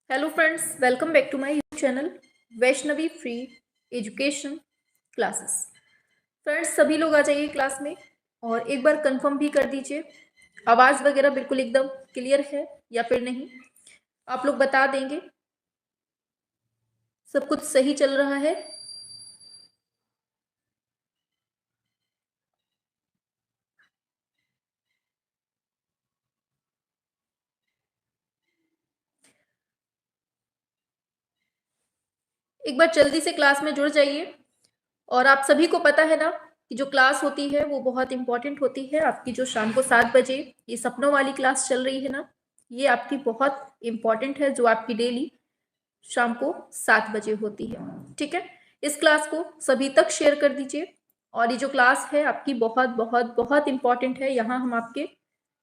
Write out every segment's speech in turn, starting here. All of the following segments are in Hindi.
Hello friends, welcome back to my YouTube channel Vaishnavi free education classes. Friends, सभी लोग आ जाइए क्लास में और एक बार कंफर्म भी कर दीजिए आवाज़ वगैरह बिल्कुल एकदम क्लियर है या फिर नहीं। आप लोग बता देंगे सब कुछ सही चल रहा है। एक बार जल्दी से क्लास में जुड़ जाइए। और आप सभी को पता है ना कि जो क्लास होती है वो बहुत इंपॉर्टेंट होती है। आपकी जो शाम को 7 बजे ये सपनों वाली क्लास चल रही है ना, ये आपकी बहुत इंपॉर्टेंट है, जो आपकी डेली शाम को 7 बजे होती है। ठीक है, इस क्लास को सभी तक शेयर कर दीजिए। और ये जो क्लास है आपकी बहुत बहुत बहुत इंपॉर्टेंट है। यहाँ हम आपके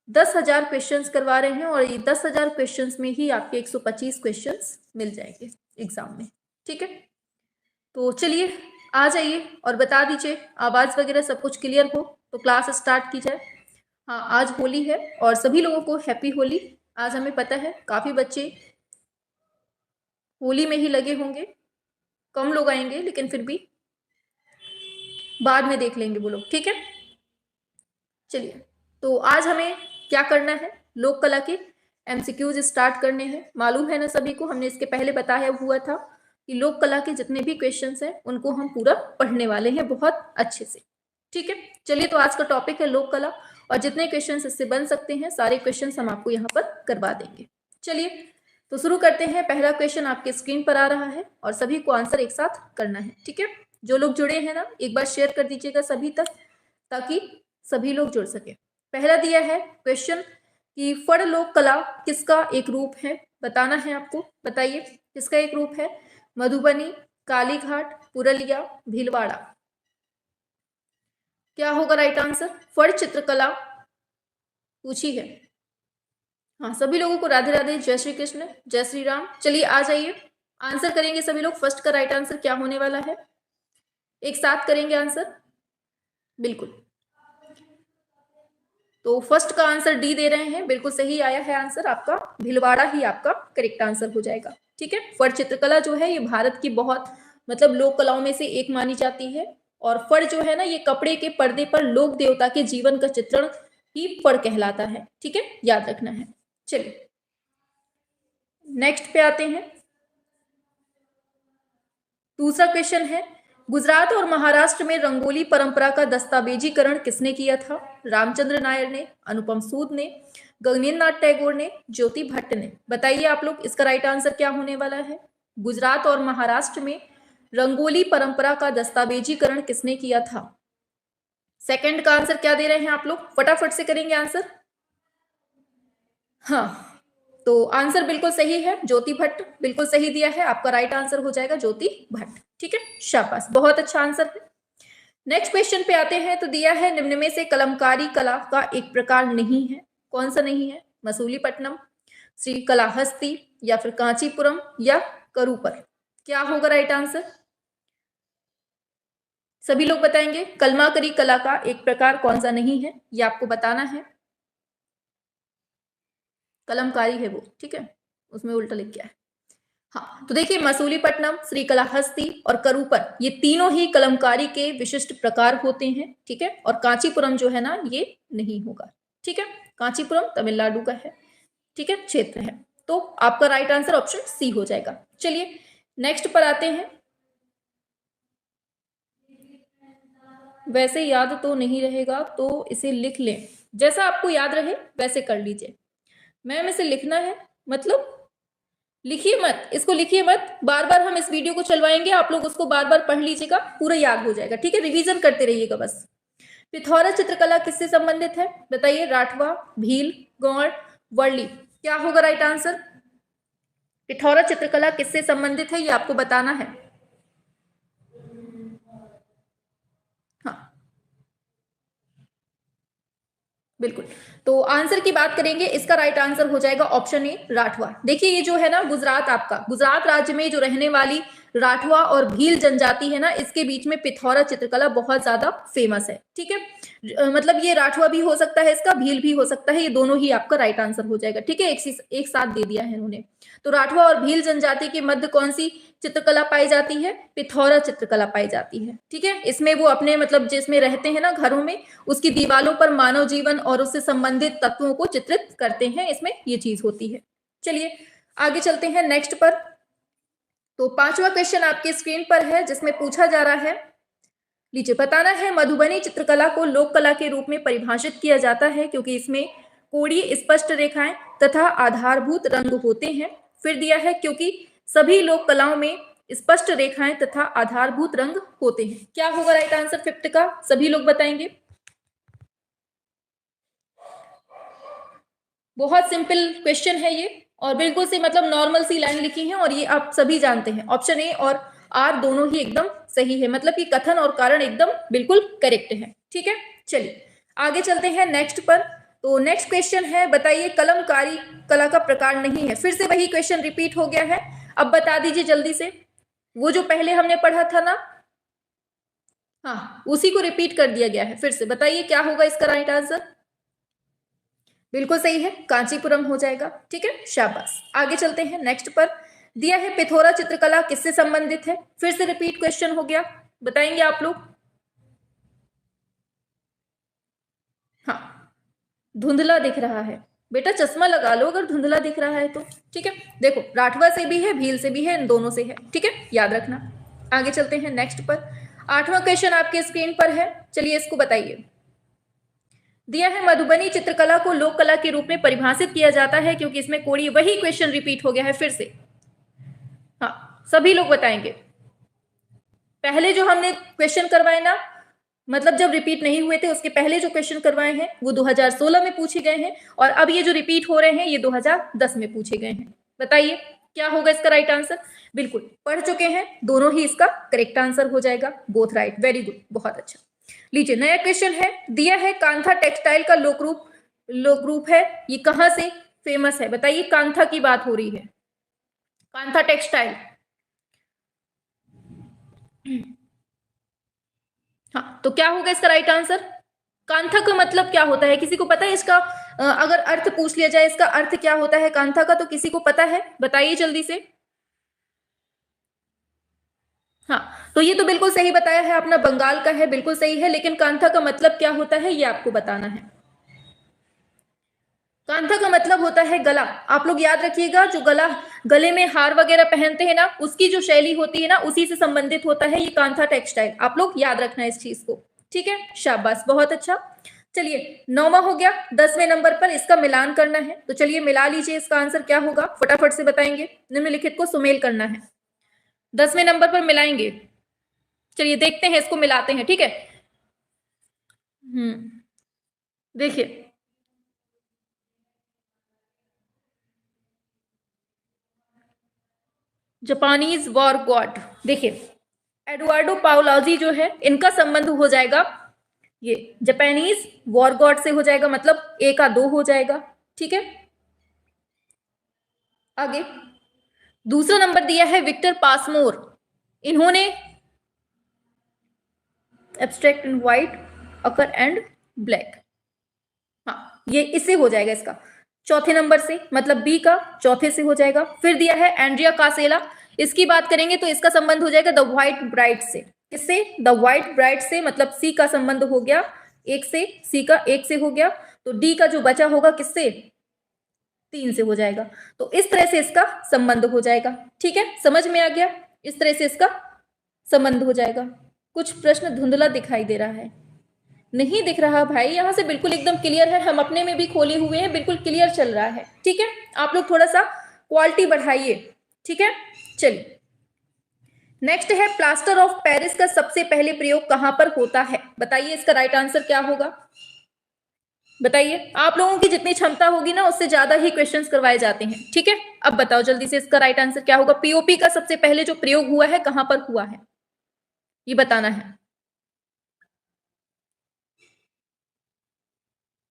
10,000 क्वेश्चंस करवा रहे हैं और ये 10,000 क्वेश्चंस में ही आपके 125 क्वेश्चंस मिल जाएंगे एग्जाम में। ठीक है, तो चलिए आ जाइए और बता दीजिए आवाज़ वगैरह सब कुछ क्लियर हो तो क्लास स्टार्ट की जाए। हाँ, आज होली है और सभी लोगों को हैप्पी होली। आज हमें पता है काफ़ी बच्चे होली में ही लगे होंगे, कम लोग आएंगे लेकिन फिर भी बाद में देख लेंगे वो लोग। ठीक है, चलिए तो आज हमें क्या करना है, लोक कला के एमसीक्यूज स्टार्ट करने हैं। मालूम है ना सभी को, हमने इसके पहले बताया हुआ था कि लोक कला के जितने भी क्वेश्चंस हैं उनको हम पूरा पढ़ने वाले हैं बहुत अच्छे से। ठीक है, चलिए तो आज का टॉपिक है लोक कला और जितने क्वेश्चन इससे बन सकते हैं सारे क्वेश्चन हम आपको यहाँ पर करवा देंगे। चलिए तो शुरू करते हैं। पहला क्वेश्चन आपके स्क्रीन पर आ रहा है और सभी को आंसर एक साथ करना है। ठीक है, जो लोग जुड़े हैं ना एक बार शेयर कर दीजिएगा सभी तक ताकि सभी लोग जुड़ सके। पहला दिया है क्वेश्चन कि फड़ लोक कला किसका एक रूप है, बताना है आपको। बताइए किसका एक रूप है। मधुबनी, कालीघाट, पुरलिया, भीलवाड़ा। क्या होगा राइट आंसर। फड़ चित्रकला पूछी है। हाँ, सभी लोगों को राधे राधे, जय श्री कृष्ण, जय श्री राम। चलिए आ जाइए, आंसर करेंगे सभी लोग। फर्स्ट का राइट आंसर क्या होने वाला है, एक साथ करेंगे आंसर। बिल्कुल, तो फर्स्ट का आंसर डी दे रहे हैं, बिल्कुल सही आया है आंसर आपका। भीलवाड़ा ही आपका करेक्ट आंसर हो जाएगा। ठीक है, फड़ चित्रकला जो है ये भारत की बहुत मतलब लोक कलाओं में से एक मानी जाती है। और फड़ जो है ना ये कपड़े के पर्दे पर लोक देवता के जीवन का चित्रण ही फड़ कहलाता है। ठीक है, याद रखना है। चलिए नेक्स्ट पे आते हैं। दूसरा क्वेश्चन है, गुजरात और महाराष्ट्र में रंगोली परंपरा का दस्तावेजीकरण किसने किया था। रामचंद्र नायर ने, अनुपम सूद ने, गगनेन्द्र टैगोर ने, ज्योति भट्ट ने। बताइए आप लोग इसका राइट आंसर क्या होने वाला है। गुजरात और महाराष्ट्र में रंगोली परंपरा का दस्तावेजीकरण किसने किया था। सेकंड का आंसर क्या दे रहे हैं आप लोग, फटाफट से करेंगे आंसर। हाँ, तो आंसर बिल्कुल सही है, ज्योति भट्ट बिल्कुल सही दिया है। आपका राइट आंसर हो जाएगा ज्योति भट्ट। ठीक है, शाबाश, बहुत अच्छा आंसर है। नेक्स्ट क्वेश्चन पे आते हैं। तो दिया है निम्न में से कलमकारी कला का एक प्रकार नहीं है, कौन सा नहीं है। मसूलीपट्टनम, श्रीकलाहस्ती, या फिर कांचीपुरम, या करूपर। क्या होगा राइट आंसर, सभी लोग बताएंगे। कलमाकरी कला का एक प्रकार कौन सा नहीं है, ये आपको बताना है। कलमकारी है वो, ठीक है, उसमें उल्टा लिख गया है। हाँ, तो देखिए मसूलीपट्टनम, श्रीकलाहस्ती और करूपर ये तीनों ही कलमकारी के विशिष्ट प्रकार होते हैं। ठीक है, और कांचीपुरम जो है ना ये नहीं होगा। ठीक है, कांचीपुरम तमिलनाडु का है। ठीक है, क्षेत्र है। तो आपका राइट आंसर ऑप्शन सी हो जाएगा। चलिए नेक्स्ट पर आते हैं। वैसे याद तो नहीं रहेगा तो इसे लिख लें, जैसा आपको याद रहे वैसे कर लीजिए। मैम इसे लिखना है मतलब लिखिए मत, इसको लिखिए मत। बार बार हम इस वीडियो को चलवाएंगे, आप लोग उसको बार बार पढ़ लीजिएगा, पूरा याद हो जाएगा। ठीक है, रिवीजन करते रहिएगा बस। पिथौरा चित्रकला किससे संबंधित है, बताइए। राठवा, भील, गौड़, वर्ली। क्या होगा राइट आंसर। पिथौरा चित्रकला किससे संबंधित है ये आपको बताना है। हाँ बिल्कुल, तो आंसर की बात करेंगे, इसका राइट आंसर हो जाएगा ऑप्शन ए, राठवा। देखिए ये जो है ना गुजरात, आपका गुजरात राज्य में जो रहने वाली राठवा और भील जनजाति है ना, इसके बीच में पिथौरा चित्रकला बहुत ज्यादा फेमस है। ठीक है, मतलब ये राठवा भी हो सकता है, इसका भील भी हो सकता है, ये दोनों ही आपका राइट आंसर हो जाएगा। ठीक है, एक साथ दे दिया है इन्होंने। तो राठवा और भील जनजाति के मध्य कौन सी चित्रकला पाई जाती है? पिथौरा चित्रकला पाई जाती है। ठीक है, इसमें वो अपने मतलब जिसमें रहते हैं ना घरों में, उसकी दीवारों पर मानव जीवन और उससे संबंधित तत्वों को चित्रित करते हैं, इसमें ये चीज होती है। चलिए आगे चलते हैं नेक्स्ट पर। तो पांचवा क्वेश्चन आपके स्क्रीन पर है, जिसमें पूछा जा रहा है, लीजिए बताना है मधुबनी चित्रकला को लोक कला के रूप में परिभाषित किया जाता है क्योंकि इसमें कोणीय स्पष्ट रेखाएं तथा आधारभूत रंग होते हैं। फिर दिया है क्योंकि सभी लोक कलाओं में स्पष्ट रेखाएं तथा आधारभूत रंग होते हैं। क्या होगा राइट आंसर फिफ्थ का? सभी लोग बताएंगे। बहुत सिंपल क्वेश्चन है ये, और बिल्कुल से मतलब नॉर्मल सी लाइन लिखी है, और ये आप सभी जानते हैं। ऑप्शन ए और आर दोनों ही एकदम सही है, मतलब कि कथन और कारण एकदम बिल्कुल करेक्ट है। ठीक है, चलिए आगे चलते हैं नेक्स्ट पर। तो नेक्स्ट क्वेश्चन है, बताइए कलमकारी कला का प्रकार नहीं है। फिर से वही क्वेश्चन रिपीट हो गया है। अब बता दीजिए जल्दी से, वो जो पहले हमने पढ़ा था ना, हाँ उसी को रिपीट कर दिया गया है। फिर से बताइए क्या होगा इसका राइट आंसर? बिल्कुल सही है, कांचीपुरम हो जाएगा। ठीक है, शाबाश। आगे चलते हैं नेक्स्ट पर। दिया है पिथौरा चित्रकला किससे संबंधित है? फिर से रिपीट क्वेश्चन हो गया, बताएंगे आप लोग। हाँ, धुंधला दिख रहा है, बेटा चश्मा लगा लो अगर धुंधला दिख रहा है तो। ठीक है, देखो राठवा से भी है, भील से भी है, इन दोनों से है। ठीक है, याद रखना। आगे चलते हैं नेक्स्ट पर। आठवां क्वेश्चन आपके स्क्रीन पर है, चलिए इसको बताइए। दिया है मधुबनी चित्रकला को लोक कला के रूप में परिभाषित किया जाता है क्योंकि इसमें कोड़ी, वही क्वेश्चन रिपीट हो गया है फिर से। हाँ सभी लोग बताएंगे। पहले जो हमने क्वेश्चन करवाए ना, मतलब जब रिपीट नहीं हुए थे उसके पहले जो क्वेश्चन करवाए हैं वो 2016 में पूछे गए हैं, और अब ये जो रिपीट हो रहे हैं ये 2010 में पूछे गए हैं। बताइए क्या होगा इसका राइट आंसर? बिल्कुल पढ़ चुके हैं, दोनों ही इसका करेक्ट आंसर हो जाएगा। बोथ राइट, वेरी गुड, बहुत अच्छा। लीजिए नया क्वेश्चन है, दिया है कांथा टेक्सटाइल का लोक रूप है, ये कहां से फेमस है? बताइए, कांथा की बात हो रही है, कांथा टेक्सटाइल। हाँ तो क्या होगा इसका राइट आंसर? कांथा का मतलब क्या होता है, किसी को पता है इसका? अगर अर्थ पूछ लिया जाए इसका अर्थ क्या होता है कांथा का, तो किसी को पता है? बताइए जल्दी से। हाँ तो ये तो बिल्कुल सही बताया है, अपना बंगाल का है, बिल्कुल सही है, लेकिन कांथा का मतलब क्या होता है ये आपको बताना है। कांथा का मतलब होता है गला। आप लोग याद रखिएगा, जो गले में हार वगैरह पहनते हैं ना, उसकी जो शैली होती है ना, उसी से संबंधित होता है ये कांथा टेक्सटाइल। आप लोग याद रखना है इस चीज को। ठीक है, शाबाश, बहुत अच्छा। चलिए नौवां हो गया, 10वें नंबर पर इसका मिलान करना है। तो चलिए मिला लीजिए, इसका आंसर क्या होगा फटाफट से बताएंगे। निम्नलिखित को सुमेल करना है, 10वें नंबर पर मिलाएंगे। चलिए देखते हैं, इसको मिलाते हैं। ठीक है, देखिए जापानीज वॉर गॉड, देखिए एडुआर्डो पाउलाजी जो है, इनका संबंध हो जाएगा ये जापानीज वॉर गॉड से हो जाएगा, मतलब ए का 2 हो जाएगा। ठीक है, आगे दूसरा नंबर दिया है विक्टर पासमोर, इन्होंने abstract in white occur and black, हाँ ये इससे हो जाएगा इसका चौथे नंबर से, मतलब बी का चौथे से हो जाएगा। फिर दिया है एंड्रिया कासेला, इसकी बात करेंगे तो इसका संबंध हो जाएगा द व्हाइट ब्राइड से। किससे? द व्हाइट ब्राइड से, मतलब सी का संबंध हो गया एक से, सी का एक से हो गया, तो डी का जो बचा होगा किससे? 3 से हो जाएगा। तो इस तरह से इसका संबंध हो जाएगा। ठीक है, समझ में आ गया? इस तरह से इसका संबंध हो जाएगा। कुछ प्रश्न धुंधला दिखाई दे रहा है, नहीं दिख रहा भाई, यहां से बिल्कुल एकदम क्लियर है, हम अपने में भी खोले हुए हैं, बिल्कुल क्लियर चल रहा है। ठीक है, आप लोग थोड़ा सा क्वालिटी बढ़ाइए। ठीक है, चलिए नेक्स्ट है, प्लास्टर ऑफ पेरिस का सबसे पहले प्रयोग कहां पर होता है? बताइए इसका राइट आंसर क्या होगा? बताइए, आप लोगों की जितनी क्षमता होगी ना उससे ज्यादा ही क्वेश्चंस करवाए जाते हैं। ठीक है, अब बताओ जल्दी से इसका राइट आंसर क्या होगा? पीओपी का सबसे पहले जो प्रयोग हुआ है कहां पर हुआ है, ये बताना है।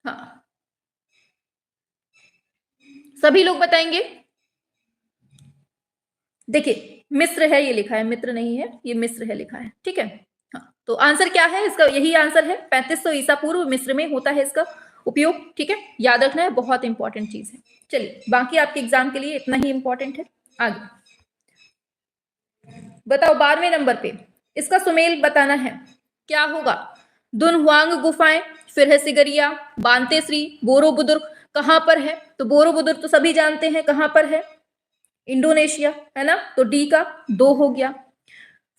हाँ सभी लोग बताएंगे। देखिए मिस्र है ये लिखा है, मित्र नहीं है, ये मिस्र है लिखा है, ठीक है। हाँ, तो आंसर क्या है इसका, यही आंसर है, 3500 ईसा पूर्व मिस्र में होता है इसका उपयोग, ठीक है, याद रखना है, बहुत इंपॉर्टेंट चीज है। चलिए, बाकी आपके एग्जाम के लिए इतना ही इंपॉर्टेंट है। आगे बताओ, 12वें नंबर पे इसका सुमेल बताना है, क्या होगा? दुनहुआंग गुफाएं, फिर है सिगरिया, बांतेश्री, बोरोबुदुर कहां पर है? तो बोरोबुदुर तो सभी जानते हैं कहां पर है, इंडोनेशिया, है ना, तो डी का 2 हो गया।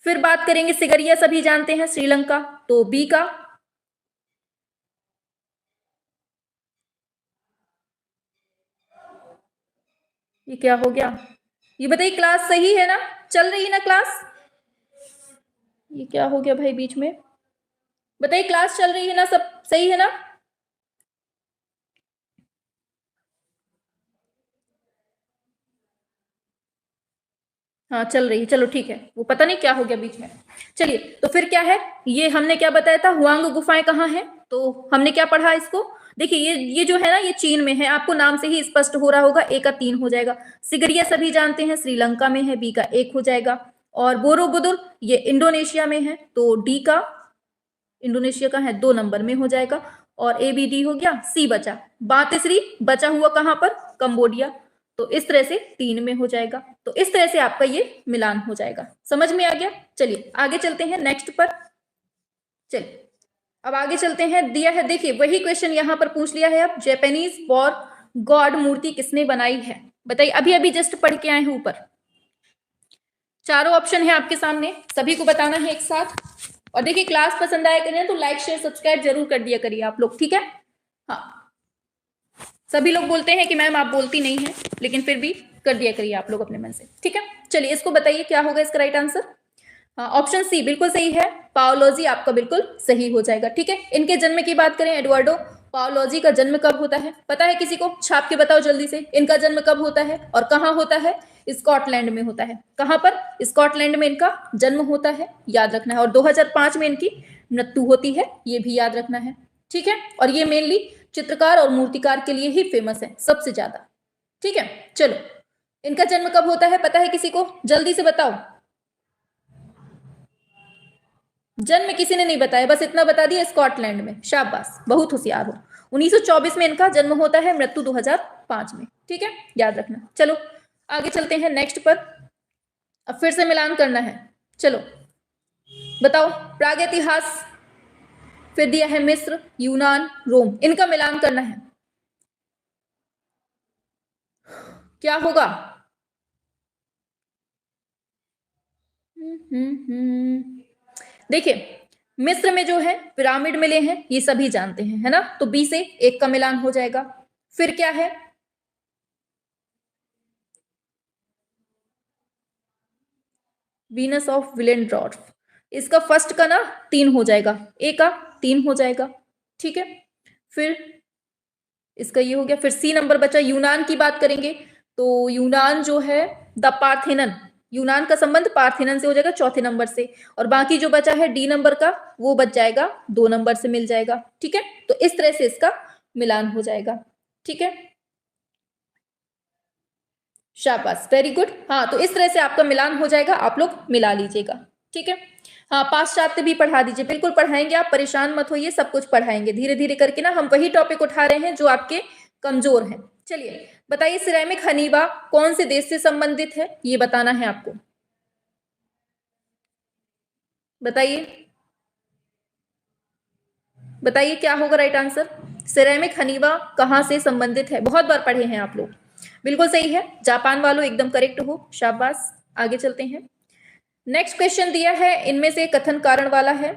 फिर बात करेंगे सिगरिया, सभी जानते हैं श्रीलंका, तो बी का। ये क्या हो गया? ये बताइए, क्लास सही है ना, चल रही है ना क्लास? ये क्या हो गया भाई बीच में? बताइए, क्लास चल रही है ना, सब सही है ना? हाँ चल रही है, चलो ठीक है, वो पता नहीं क्या हो गया बीच में। चलिए, तो फिर क्या है, ये हमने क्या बताया था, हुआंग गुफाएं कहाँ है, तो हमने क्या पढ़ा इसको? देखिए, ये जो है ना, ये चीन में है, आपको नाम से ही स्पष्ट हो रहा होगा, ए का 3 हो जाएगा। सिगरिया सभी जानते हैं श्रीलंका में है, बी का 1 हो जाएगा। और बोरोबुदुर ये इंडोनेशिया में है, तो डी का, इंडोनेशिया का है, 2 नंबर में हो जाएगा। और ए बी डी हो गया, सी बचा। बातश्री बचा हुआ कहां पर, कंबोडिया, तो इस तरह से 3 में हो जाएगा। तो इस तरह से आपका ये मिलान हो जाएगा, समझ में आ गया? चलिए आगे चलते हैं नेक्स्ट पर। चलिए अब आगे चलते हैं, दिया है, देखिए वही क्वेश्चन यहां पर पूछ लिया है। अब जैपनीज वॉर गॉड मूर्ति किसने बनाई है? बताइए, अभी अभी जस्ट पढ़ के आए हैं ऊपर, चारों ऑप्शन है आपके सामने, सभी को बताना है एक साथ। और देखिए, क्लास पसंद आया करें तो लाइक शेयर सब्सक्राइब जरूर कर दिया करिए आप लोग, ठीक है। हाँ, सभी लोग बोलते हैं कि मैम आप बोलती नहीं है, लेकिन फिर भी कर दिया करिए आप लोग अपने मन से, ठीक है। चलिए, इसको बताइए क्या होगा इसका राइट आंसर। ऑप्शन सी बिल्कुल सही है, पाओलॉजी आपका बिल्कुल सही हो जाएगा, ठीक है। इनके जन्म की बात करें, एडवर्डो पाओलॉजी का जन्म कब होता है, पता है किसी को? छाप के बताओ जल्दी से, इनका जन्म कब होता है और कहाँ होता है? स्कॉटलैंड में होता है। कहां पर? स्कॉटलैंड में इनका जन्म होता है, याद रखना है। और 2005 में इनकी मृत्यु होती है, ये भी याद रखना है, ठीक है। और ये मेनली चित्रकार और मूर्तिकार के लिए ही फेमस है सबसे ज्यादा, ठीक है। चलो, इनका जन्म कब होता है पता है किसी को? जल्दी से बताओ। जन्म किसी ने नहीं बताया, बस इतना बता दिया, स्कॉटलैंड में, शाबाश, बहुत होशियार हो। 1924 में इनका जन्म होता है, मृत्यु 2005 में, ठीक है, याद रखना। चलो आगे चलते हैं नेक्स्ट पर, अब फिर से मिलान करना है। चलो बताओ, प्राग इतिहास, फिर दिया है मिस्र, यूनान, रोम, इनका मिलान करना है, क्या होगा? देखिए, मिस्र में जो है पिरामिड मिले हैं, ये सभी जानते हैं, है ना, तो बी से 1 का मिलान हो जाएगा। फिर क्या है? वीनस ऑफ विलेंड्रॉर्फ, इसका फर्स्ट का ना 3 हो जाएगा, ए का 3 हो जाएगा, ठीक है। फिर इसका ये हो गया। फिर सी नंबर बचा, यूनान की बात करेंगे, तो यूनान जो है द पार्थेनन, यूनान का संबंध पार्थेनन से हो जाएगा 4थे नंबर से। और बाकी जो बचा है डी नंबर का, वो बच जाएगा 2 नंबर से मिल जाएगा, ठीक है। तो इस तरह से इसका मिलान हो जाएगा, ठीक है, शाबाश, वेरी गुड। हाँ, तो इस तरह से आपका मिलान हो जाएगा, आप लोग मिला लीजिएगा, ठीक है। हाँ, पाश्चात्य भी पढ़ा दीजिए, बिल्कुल पढ़ाएंगे, आप परेशान मत होइए, सब कुछ पढ़ाएंगे धीरे धीरे करके ना, हम वही टॉपिक उठा रहे हैं जो आपके कमजोर हैं। चलिए बताइए, सिरेमिक हनीबा कौन से देश से संबंधित है, ये बताना है आपको, बताइए बताइए क्या होगा राइट आंसर। सिरेमिक हनीबा कहां से संबंधित है, बहुत बार पढ़े हैं आप लोग, बिल्कुल सही है, जापान वालों एकदम करेक्ट हो, शाबाश। आगे चलते हैं, नेक्स्ट क्वेश्चन दिया है, इनमें से कथन कारण वाला है।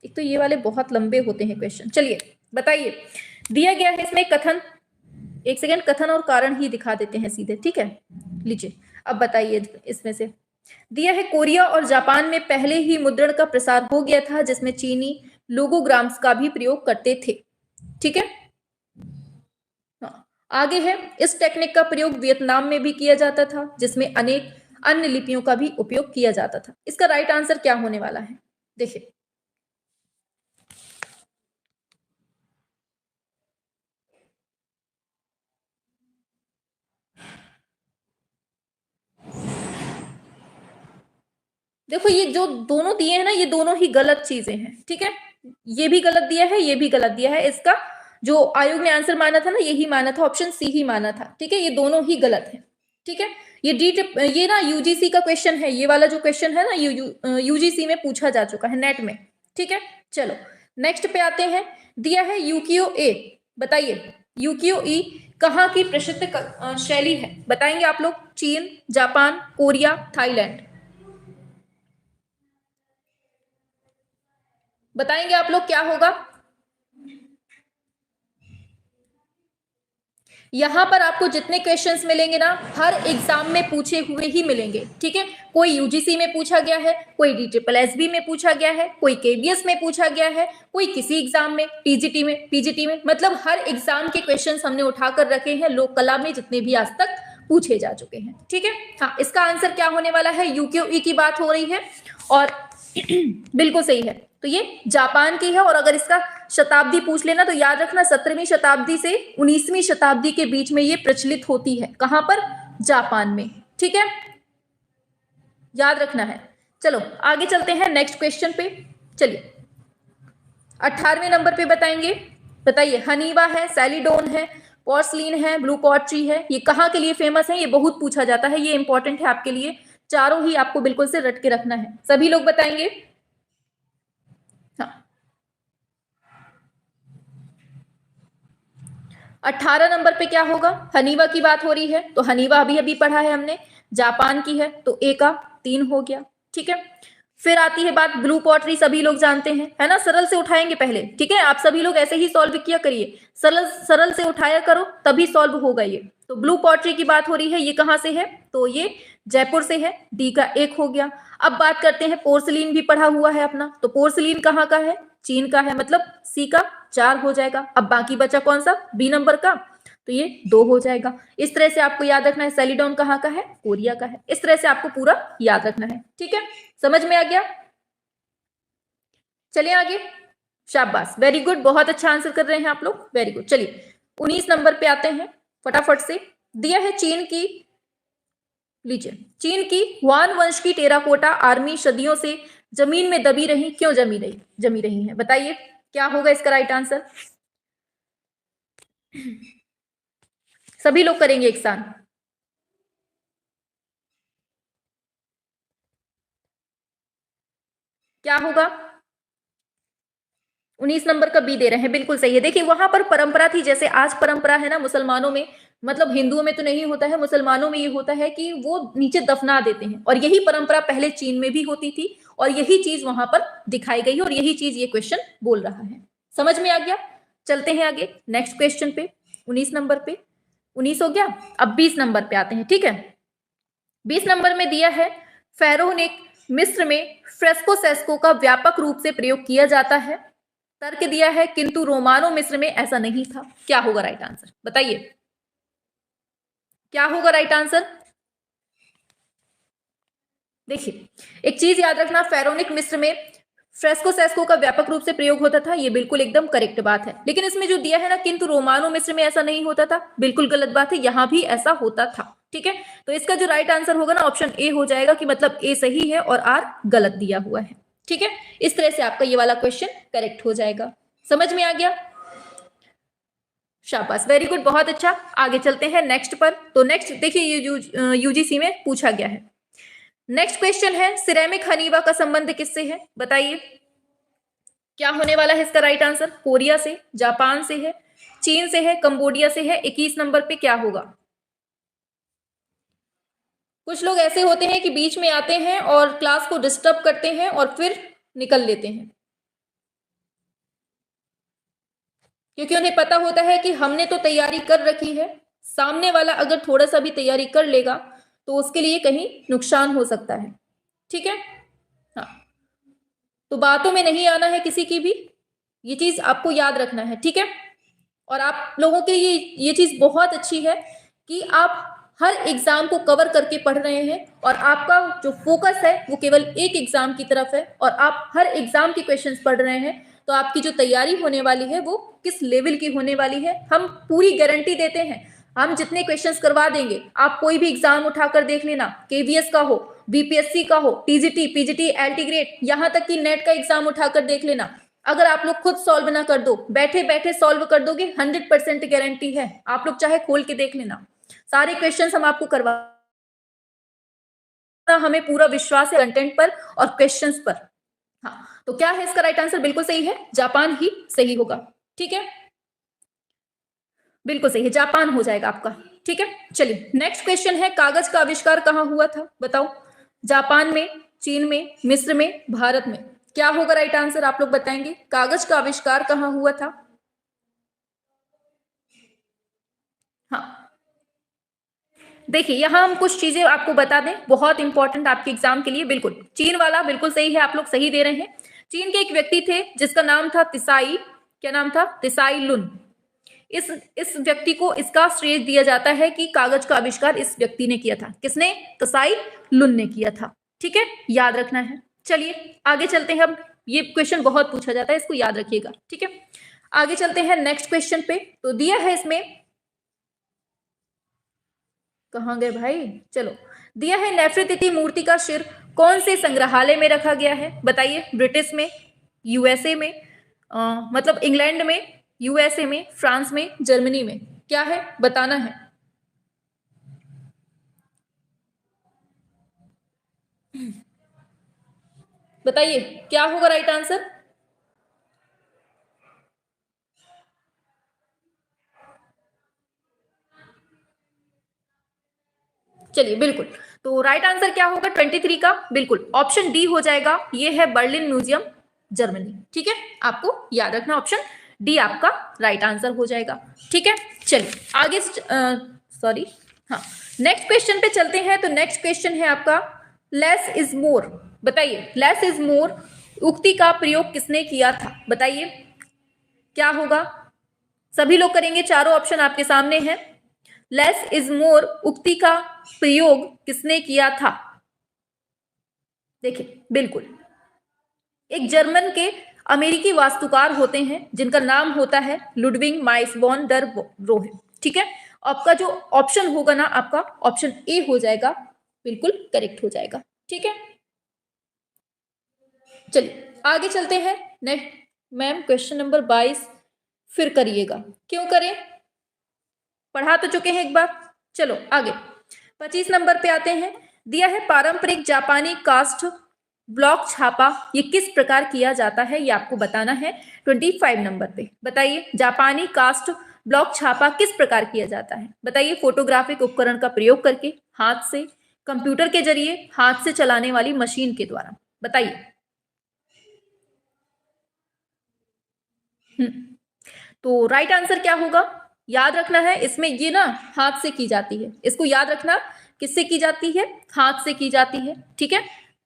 एक तो ये वाले बहुत लंबे होते हैं क्वेश्चन, चलिए बताइए, दिया गया है इसमें कथन, एक सेकेंड, कथन और कारण ही दिखा देते हैं सीधे, ठीक है। लीजिए, अब बताइए, इसमें से दिया है, कोरिया और जापान में पहले ही मुद्रण का प्रसार हो गया था, जिसमें चीनी लोगोग्राम्स का भी प्रयोग करते थे, ठीक है। हाँ, आगे है, इस टेक्निक का प्रयोग वियतनाम में भी किया जाता था, जिसमें अनेक अन्य लिपियों का भी उपयोग किया जाता था। इसका राइट आंसर क्या होने वाला है, देखिए। देखो ये जो दोनों दिए हैं ना, ये दोनों ही गलत चीजें हैं, ठीक है। ये भी गलत दिया है, ये भी गलत दिया है। इसका जो आयोग ने आंसर माना था ना, यही माना था, ऑप्शन सी ही माना था, ठीक है। ये दोनों ही गलत है, ठीक है। ये ना यूजीसी का क्वेश्चन है, ये वाला जो क्वेश्चन है ना, यूजीसी में पूछा जा चुका है नेट में, ठीक है। चलो नेक्स्ट पे आते हैं। दिया है यूकियो ए, बताइए यूकियो ई कहाँ की प्रसिद्ध शैली है, बताएंगे आप लोग। चीन, जापान, कोरिया, थाईलैंड, बताएंगे आप लोग क्या होगा। यहां पर आपको जितने क्वेश्चंस मिलेंगे ना, हर एग्जाम में पूछे हुए ही मिलेंगे, ठीक है। कोई यूजीसी में पूछा गया है, कोई DSSB में पूछा गया है, कोई KBS में पूछा गया है, कोई किसी एग्जाम में, टीजीटी में, पीजीटी में, मतलब हर एग्जाम के क्वेश्चंस हमने उठाकर रखे हैं लोक कला में, जितने भी आज तक पूछे जा चुके हैं, ठीक है। हाँ, इसका आंसर क्या होने वाला है, यूक्यू ई की बात हो रही है और बिल्कुल सही है। तो ये जापान की है, और अगर इसका शताब्दी पूछ लेना तो याद रखना 17वीं शताब्दी से 19वीं शताब्दी के बीच में ये प्रचलित होती है। कहां पर, जापान में, ठीक है, याद रखना है। चलो आगे चलते हैं नेक्स्ट क्वेश्चन पे। चलिए 18वें नंबर पे बताएंगे, बताइए। हनीवा है, सैलीडोन है, पोर्सलिन है, ब्लू पॉटरी है, ये कहाँ के लिए फेमस है, ये बहुत पूछा जाता है, ये इंपॉर्टेंट है आपके लिए। चारों ही आपको बिल्कुल से रट के रखना है, सभी लोग बताएंगे। हाँ, 18 नंबर पे क्या होगा, हनीवा की बात हो रही है, तो हनीवा अभी अभी पढ़ा है हमने। जापान की है तो ए का 3 हो गया, ठीक है। फिर आती है बात ब्लू पॉटरी, सभी लोग जानते हैं, है ना। सरल से उठाएंगे पहले, ठीक है। आप सभी लोग ऐसे ही सॉल्व किया करिए, सरल सरल से उठाया करो, तभी सॉल्व होगा ये। तो ब्लू पॉटरी की बात हो रही है, ये कहां से है, तो ये जयपुर से है, डी का 1 हो गया। अब बात करते हैं, पोर्सलिन भी पढ़ा हुआ है अपना, तो पोर्सलिन कहाँ का है, चीन का है, मतलब सी का 4 हो जाएगा। अब बाकी बचा कौन सा, बी नंबर का, तो ये 2 हो जाएगा। इस तरह से आपको याद रखना है। सैलीडोन कहाँ का है, कोरिया का है। इस तरह से आपको पूरा याद रखना है, ठीक है। समझ में आ गया, चलिए आगे। शाबाश, वेरी गुड, बहुत अच्छा आंसर कर रहे हैं आप लोग, वेरी गुड। चलिए 19 नंबर पे आते हैं फटाफट से। दिया है चीन की, लीजिए, चीन की हुआन वंश की टेराकोटा आर्मी सदियों से जमीन में दबी रही, क्यों जमी रही है, बताइए क्या होगा इसका राइट आंसर। सभी लोग करेंगे एक साथ, क्या होगा। 19 नंबर का बी दे रहे हैं, बिल्कुल सही है। देखिए वहां पर परंपरा थी, जैसे आज परंपरा है ना मुसलमानों में, मतलब हिंदुओं में तो नहीं होता है, मुसलमानों में ये होता है कि वो नीचे दफना देते हैं, और यही परंपरा पहले चीन में भी होती थी, और यही चीज वहां पर दिखाई गई, और यही चीज ये क्वेश्चन बोल रहा है। समझ में आ गया, चलते हैं आगे नेक्स्ट क्वेश्चन पे। 19 नंबर पे 19 हो गया, अब 20 नंबर पे आते हैं, ठीक है। 20 नंबर में दिया है, फेरोनिक मिस्र में फ्रेस्को सेस्को का व्यापक रूप से प्रयोग किया जाता है। तर्क दिया है, किंतु रोमानो मिस्र में ऐसा नहीं था। क्या होगा राइट आंसर, बताइए क्या होगा राइट आंसर। देखिए एक चीज याद रखना, फेरोनिक मिस्र में फ्रेस्को सेस्को का व्यापक रूप से प्रयोग होता था, ये बिल्कुल एकदम करेक्ट बात है। लेकिन इसमें जो दिया है ना, किंतु रोमानो मिस्र में ऐसा नहीं होता था, बिल्कुल गलत बात है, यहां भी ऐसा होता था, ठीक है। तो इसका जो राइट आंसर होगा ना, ऑप्शन ए हो जाएगा, कि मतलब ए सही है और आर गलत दिया हुआ है, ठीक है। इस तरह से आपका ये वाला क्वेश्चन करेक्ट हो जाएगा। समझ में आ गया, शाबाश, वेरी गुड, बहुत अच्छा। आगे चलते हैं नेक्स्ट पर। तो नेक्स्ट देखिए, ये यूजीसी में पूछा गया है। नेक्स्ट क्वेश्चन है, सिरेमिक हनीवा का संबंध किससे है, बताइए क्या होने वाला है इसका राइट आंसर। कोरिया से, जापान से है, चीन से है, कंबोडिया से है। 21 नंबर पे क्या होगा। कुछ लोग ऐसे होते हैं कि बीच में आते हैं और क्लास को डिस्टर्ब करते हैं और फिर निकल लेते हैं, क्योंकि उन्हें पता होता है कि हमने तो तैयारी कर रखी है, सामने वाला अगर थोड़ा सा भी तैयारी कर लेगा तो उसके लिए कहीं नुकसान हो सकता है, ठीक है। हाँ, तो बातों में नहीं आना है किसी की भी, ये चीज आपको याद रखना है, ठीक है। और आप लोगों के ये चीज बहुत अच्छी है कि आप हर एग्जाम को कवर करके पढ़ रहे हैं, और आपका जो फोकस है वो केवल एक एग्जाम की तरफ है, और आप हर एग्जाम के क्वेश्चंस पढ़ रहे हैं। तो आपकी जो तैयारी होने वाली है वो किस लेवल की होने वाली है, हम पूरी गारंटी देते हैं। हम जितने क्वेश्चंस करवा देंगे, आप कोई भी एग्जाम उठाकर देख लेना, केवीएस का हो, बीपीएससी का हो, टीजीटी, पीजीटी, एलटी ग्रेड, यहां तक कि नेट का एग्जाम उठाकर देख लेना। अगर आप लोग खुद सॉल्व ना कर दो, बैठे बैठे सॉल्व कर दोगे, 100% गारंटी है। आप लोग चाहे खोल के देख लेना, सारे क्वेश्चंस हम आपको करवा, हमें पूरा विश्वास है कंटेंट पर और क्वेश्चंस पर। हाँ, तो क्या है इसका राइट आंसर? बिल्कुल सही है, जापान ही सही होगा। ठीक है, बिल्कुल सही है, जापान हो जाएगा आपका। ठीक है, चलिए नेक्स्ट क्वेश्चन है, कागज का आविष्कार कहाँ हुआ था? बताओ, जापान में, चीन में, मिस्र में, भारत में? क्या होगा राइट आंसर? आप लोग बताएंगे, कागज का आविष्कार कहाँ हुआ था? हाँ, देखिए यहां हम कुछ चीजें आपको बता दें, बहुत इंपॉर्टेंट आपके एग्जाम के लिए। बिल्कुल चीन वाला बिल्कुल सही है, आप लोग सही दे रहे हैं। चीन के एक व्यक्ति थे जिसका नाम था तिसाई, क्या नाम था? तिसाई लुन। इस व्यक्ति को इसका श्रेय दिया जाता है कि कागज का आविष्कार इस व्यक्ति ने किया था। किसने? तिसाई लुन ने किया था। ठीक है, याद रखना है। चलिए आगे चलते हैं, अब ये क्वेश्चन बहुत पूछा जाता है, इसको याद रखिएगा। ठीक है, आगे चलते हैं नेक्स्ट क्वेश्चन पे। तो दिया है इसमें, कहां गए भाई? चलो, दिया है नेफरतिति मूर्ति का सिर कौन से संग्रहालय में रखा गया है? बताइए, ब्रिटिश में, यूएसए में, मतलब इंग्लैंड में, यूएसए में, फ्रांस में, जर्मनी में? क्या है, बताना है। बताइए क्या होगा राइट आंसर? चलिए बिल्कुल, तो राइट आंसर क्या होगा 23 का? बिल्कुल ऑप्शन डी हो जाएगा, ये है बर्लिन म्यूजियम, जर्मनी। ठीक है, आपको याद रखना, ऑप्शन डी आपका राइट आंसर हो जाएगा। ठीक है, चलिए आगे, सॉरी, हाँ, नेक्स्ट क्वेश्चन पे चलते हैं। तो नेक्स्ट क्वेश्चन है आपका, लेस इज मोर। बताइए, लेस इज मोर उक्ति का प्रयोग किसने किया था? बताइए क्या होगा? सभी लोग करेंगे, चारों ऑप्शन आपके सामने हैं। लेस इज मोर उक्ति का प्रयोग किसने किया था? देखिए बिल्कुल, एक जर्मन के अमेरिकी वास्तुकार होते हैं जिनका नाम होता है लुडविग माइस वॉन डर रोहे। ठीक है, आपका जो ऑप्शन होगा ना, आपका ऑप्शन ए हो जाएगा, बिल्कुल करेक्ट हो जाएगा। ठीक है, चलिए आगे चलते हैं। नेक्स्ट, मैम क्वेश्चन नंबर 22 फिर करिएगा, क्यों करें, पढ़ा तो चुके हैं एक बार। चलो आगे 25 नंबर पे आते हैं। दिया है पारंपरिक जापानी कास्ट ब्लॉक छापा ये किस प्रकार किया जाता है, ये आपको बताना है 25 नंबर पे। बताइए, जापानी कास्ट ब्लॉक छापा किस प्रकार किया जाता है? बताइए, फोटोग्राफिक उपकरण का प्रयोग करके, हाथ से, कंप्यूटर के जरिए, हाथ से चलाने वाली मशीन के द्वारा? बताइए। तो राइट आंसर क्या होगा? याद रखना है, इसमें ये ना हाथ से की जाती है, इसको याद रखना, किससे की जाती है? हाथ से की जाती है। ठीक है,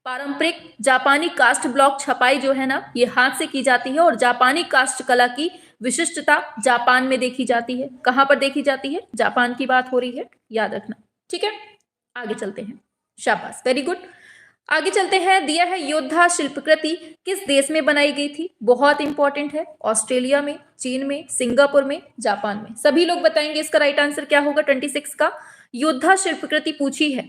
पारंपरिक जापानी कास्ट ब्लॉक छपाई जो है ना, ये हाथ से की जाती है। और जापानी कास्ट कला की विशिष्टता जापान में देखी जाती है। कहां पर देखी जाती है? जापान की बात हो रही है, याद रखना। ठीक है, आगे चलते हैं, शाबाश, वेरी गुड। आगे चलते हैं, दिया है योद्धा शिल्पकृति किस देश में बनाई गई थी? बहुत इंपॉर्टेंट है, ऑस्ट्रेलिया में, चीन में, सिंगापुर में, जापान में? सभी लोग बताएंगे इसका राइट आंसर क्या होगा 26 का। योद्धा शिल्पकृति पूछी है।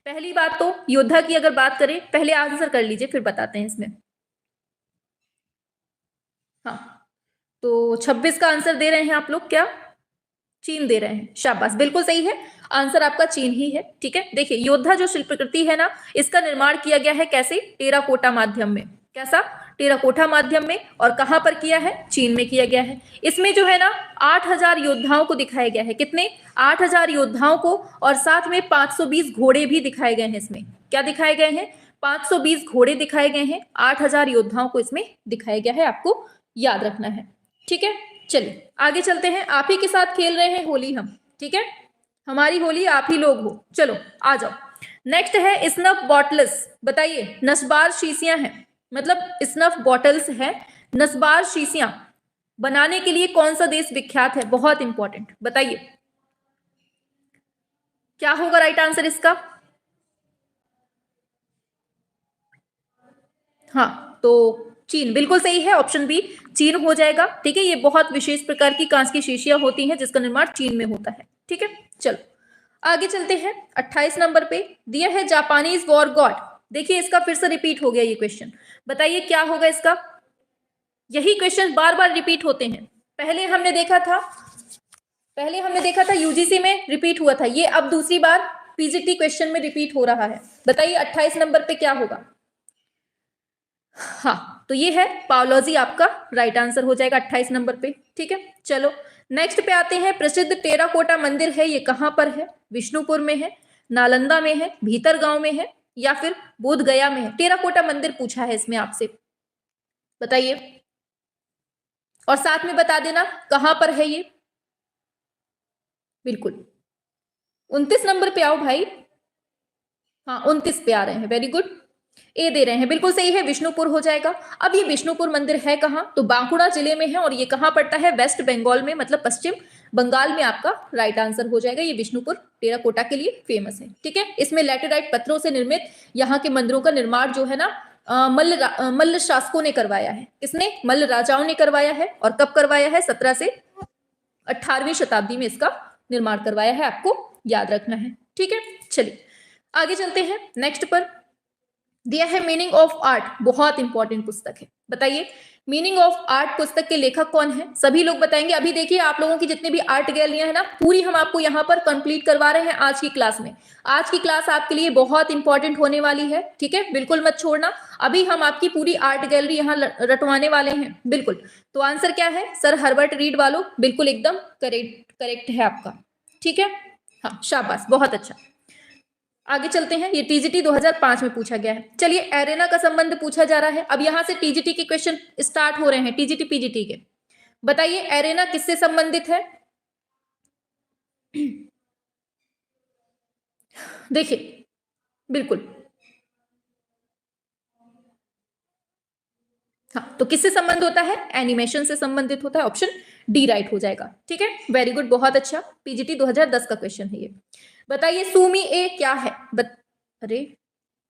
पहली बात तो योद्धा की अगर बात करें, पहले आंसर कर लीजिए फिर बताते हैं इसमें। हाँ, तो 26 का आंसर दे रहे हैं आप लोग, क्या चीन दे रहे हैं? शाबाश, बिल्कुल सही है, आंसर आपका चीन ही है। ठीक है, देखिए योद्धा जो शिल्पकृति है ना, इसका निर्माण किया गया है कैसे? टेराकोटा माध्यम में। कैसा? टेराकोटा माध्यम में। और कहां पर किया है? चीन में किया गया है। इसमें जो है ना 8000 योद्धाओं को दिखाया गया है। कितने? 8000 योद्धाओं को, और साथ में 520 घोड़े भी दिखाए गए हैं इसमें। क्या दिखाए गए हैं? 520 घोड़े दिखाए गए हैं, 8000 योद्धाओं को इसमें दिखाया गया है, आपको याद रखना है। ठीक है, चलिए आगे चलते हैं। आप ही के साथ खेल रहे हैं होली हम, ठीक है, हमारी होली आप ही लोग हो। चलो आ जाओ, नेक्स्ट है स्नफ बॉटल्स। बताइए, नस्बार शीशियां हैं, मतलब स्नफ बॉटल्स है, नस्बार शीशियां बनाने के लिए कौन सा देश विख्यात है? बहुत इंपॉर्टेंट, बताइए क्या होगा राइट आंसर इसका? हाँ, तो चीन बिल्कुल सही है, ऑप्शन बी चीन हो जाएगा। ठीक है, ये बहुत विशेष प्रकार की कांच की शीशियां होती हैं जिसका निर्माण चीन में होता है। ठीक है, चलो आगे चलते हैं 28 नंबर पे दिया है जापानीज वॉर गॉड। देखिए इसका फिर से रिपीट हो गया ये क्वेश्चन, बताइए क्या होगा इसका। यही क्वेश्चन बार बार रिपीट होते हैं। पहले हमने देखा था यूजीसी में रिपीट हुआ था, ये अब दूसरी बार पीजीटी क्वेश्चन में रिपीट हो रहा है। बताइए 28 नंबर पे क्या होगा। हाँ तो ये है पावलोजी, आपका राइट आंसर हो जाएगा 28 नंबर पे। ठीक है, चलो नेक्स्ट पे आते हैं। प्रसिद्ध टेराकोटा मंदिर है, ये कहां पर है। विष्णुपुर में है, नालंदा में है, भीतरगांव में है, या फिर बोध गया में है। टेराकोटा मंदिर पूछा है इसमें आपसे, बताइए और साथ में बता देना कहां पर है ये। बिल्कुल 29 नंबर पे आओ भाई। हाँ 29 पे आ रहे हैं, वेरी गुड, ए दे रहे हैं, बिल्कुल सही है, विष्णुपुर हो जाएगा। अब ये विष्णुपुर मंदिर है कहां, तो बांकुड़ा जिले में है, और ये कहां पड़ता है, वेस्ट बंगाल में, मतलब पश्चिम बंगाल में आपका राइट आंसर हो जाएगा। ये विष्णुपुर टेराकोटा के लिए फेमस है। ठीक है, इसमें लैटेराइट पत्थरों से निर्मित यहाँ के मंदिरों का निर्माण जो है ना मल्ल शासकों ने करवाया है। किसने, मल्ल राजाओं ने करवाया है। और कब करवाया है, 17 से 18वीं शताब्दी में इसका निर्माण करवाया है, आपको याद रखना है। ठीक है, चलिए आगे चलते हैं। नेक्स्ट पर दिया है मीनिंग ऑफ आर्ट, बहुत इंपॉर्टेंट पुस्तक है। बताइए मीनिंग ऑफ आर्ट पुस्तक के लेखक कौन है, सभी लोग बताएंगे। अभी देखिए आप लोगों की जितनी भी आर्ट गैलरियां है ना, पूरी हम आपको यहाँ पर कंप्लीट करवा रहे हैं आज की क्लास में। आज की क्लास आपके लिए बहुत इंपॉर्टेंट होने वाली है। ठीक है, बिल्कुल मत छोड़ना। अभी हम आपकी पूरी आर्ट गैलरी यहाँ रटवाने वाले हैं। बिल्कुल, तो आंसर क्या है, सर हर्बर्ट रीड वालों, बिल्कुल एकदम करेक्ट है आपका। ठीक है, हाँ शाबाश, बहुत अच्छा। आगे चलते हैं, ये टीजीटी 2005 में पूछा गया है। चलिए एरेना का संबंध पूछा जा रहा है। अब यहां से टीजीटी के क्वेश्चन स्टार्ट हो रहे हैं, टीजीटी पीजीटी के। बताइए एरेना किससे संबंधित है। देखिए बिल्कुल, हाँ तो किससे संबंध होता है, एनिमेशन से संबंधित होता है। ऑप्शन डी राइट हो जाएगा। ठीक है, वेरी गुड, बहुत अच्छा। पीजीटी 2010 का क्वेश्चन है ये। बताइए सूमी ए क्या है। अरे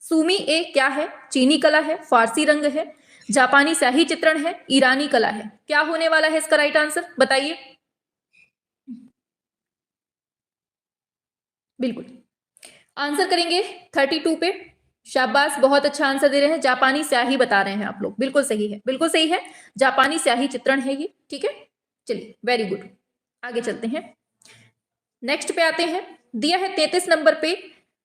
सूमी ए क्या है, चीनी कला है, फारसी रंग है, जापानी स्याही चित्रण है, ईरानी कला है। क्या होने वाला है इसका राइट आंसर, बताइए। बिल्कुल आंसर करेंगे 32 पे। शाबाश, बहुत अच्छा आंसर दे रहे हैं, जापानी स्याही बता रहे हैं आप लोग, बिल्कुल सही है, बिल्कुल सही है, जापानी स्याही चित्रण है ये। ठीक है, चलिए वेरी गुड, आगे चलते हैं। नेक्स्ट पे आते हैं, दिया है 33 नंबर पे,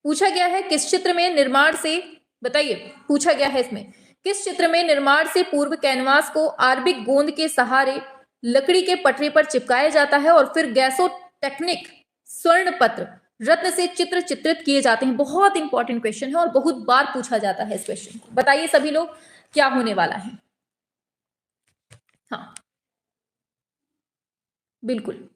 पूछा गया है किस चित्र में निर्माण से, बताइए पूछा गया है इसमें, किस चित्र में निर्माण से पूर्व कैनवास को आर्बिक गोंद के सहारे लकड़ी के पटरे पर चिपकाया जाता है और फिर गैसो टेक्निक स्वर्ण पत्र रत्न से चित्र चित्रित किए जाते हैं। बहुत इंपॉर्टेंट क्वेश्चन है और बहुत बार पूछा जाता है इस क्वेश्चन को। बताइए सभी लोग क्या होने वाला है। हाँ बिल्कुल,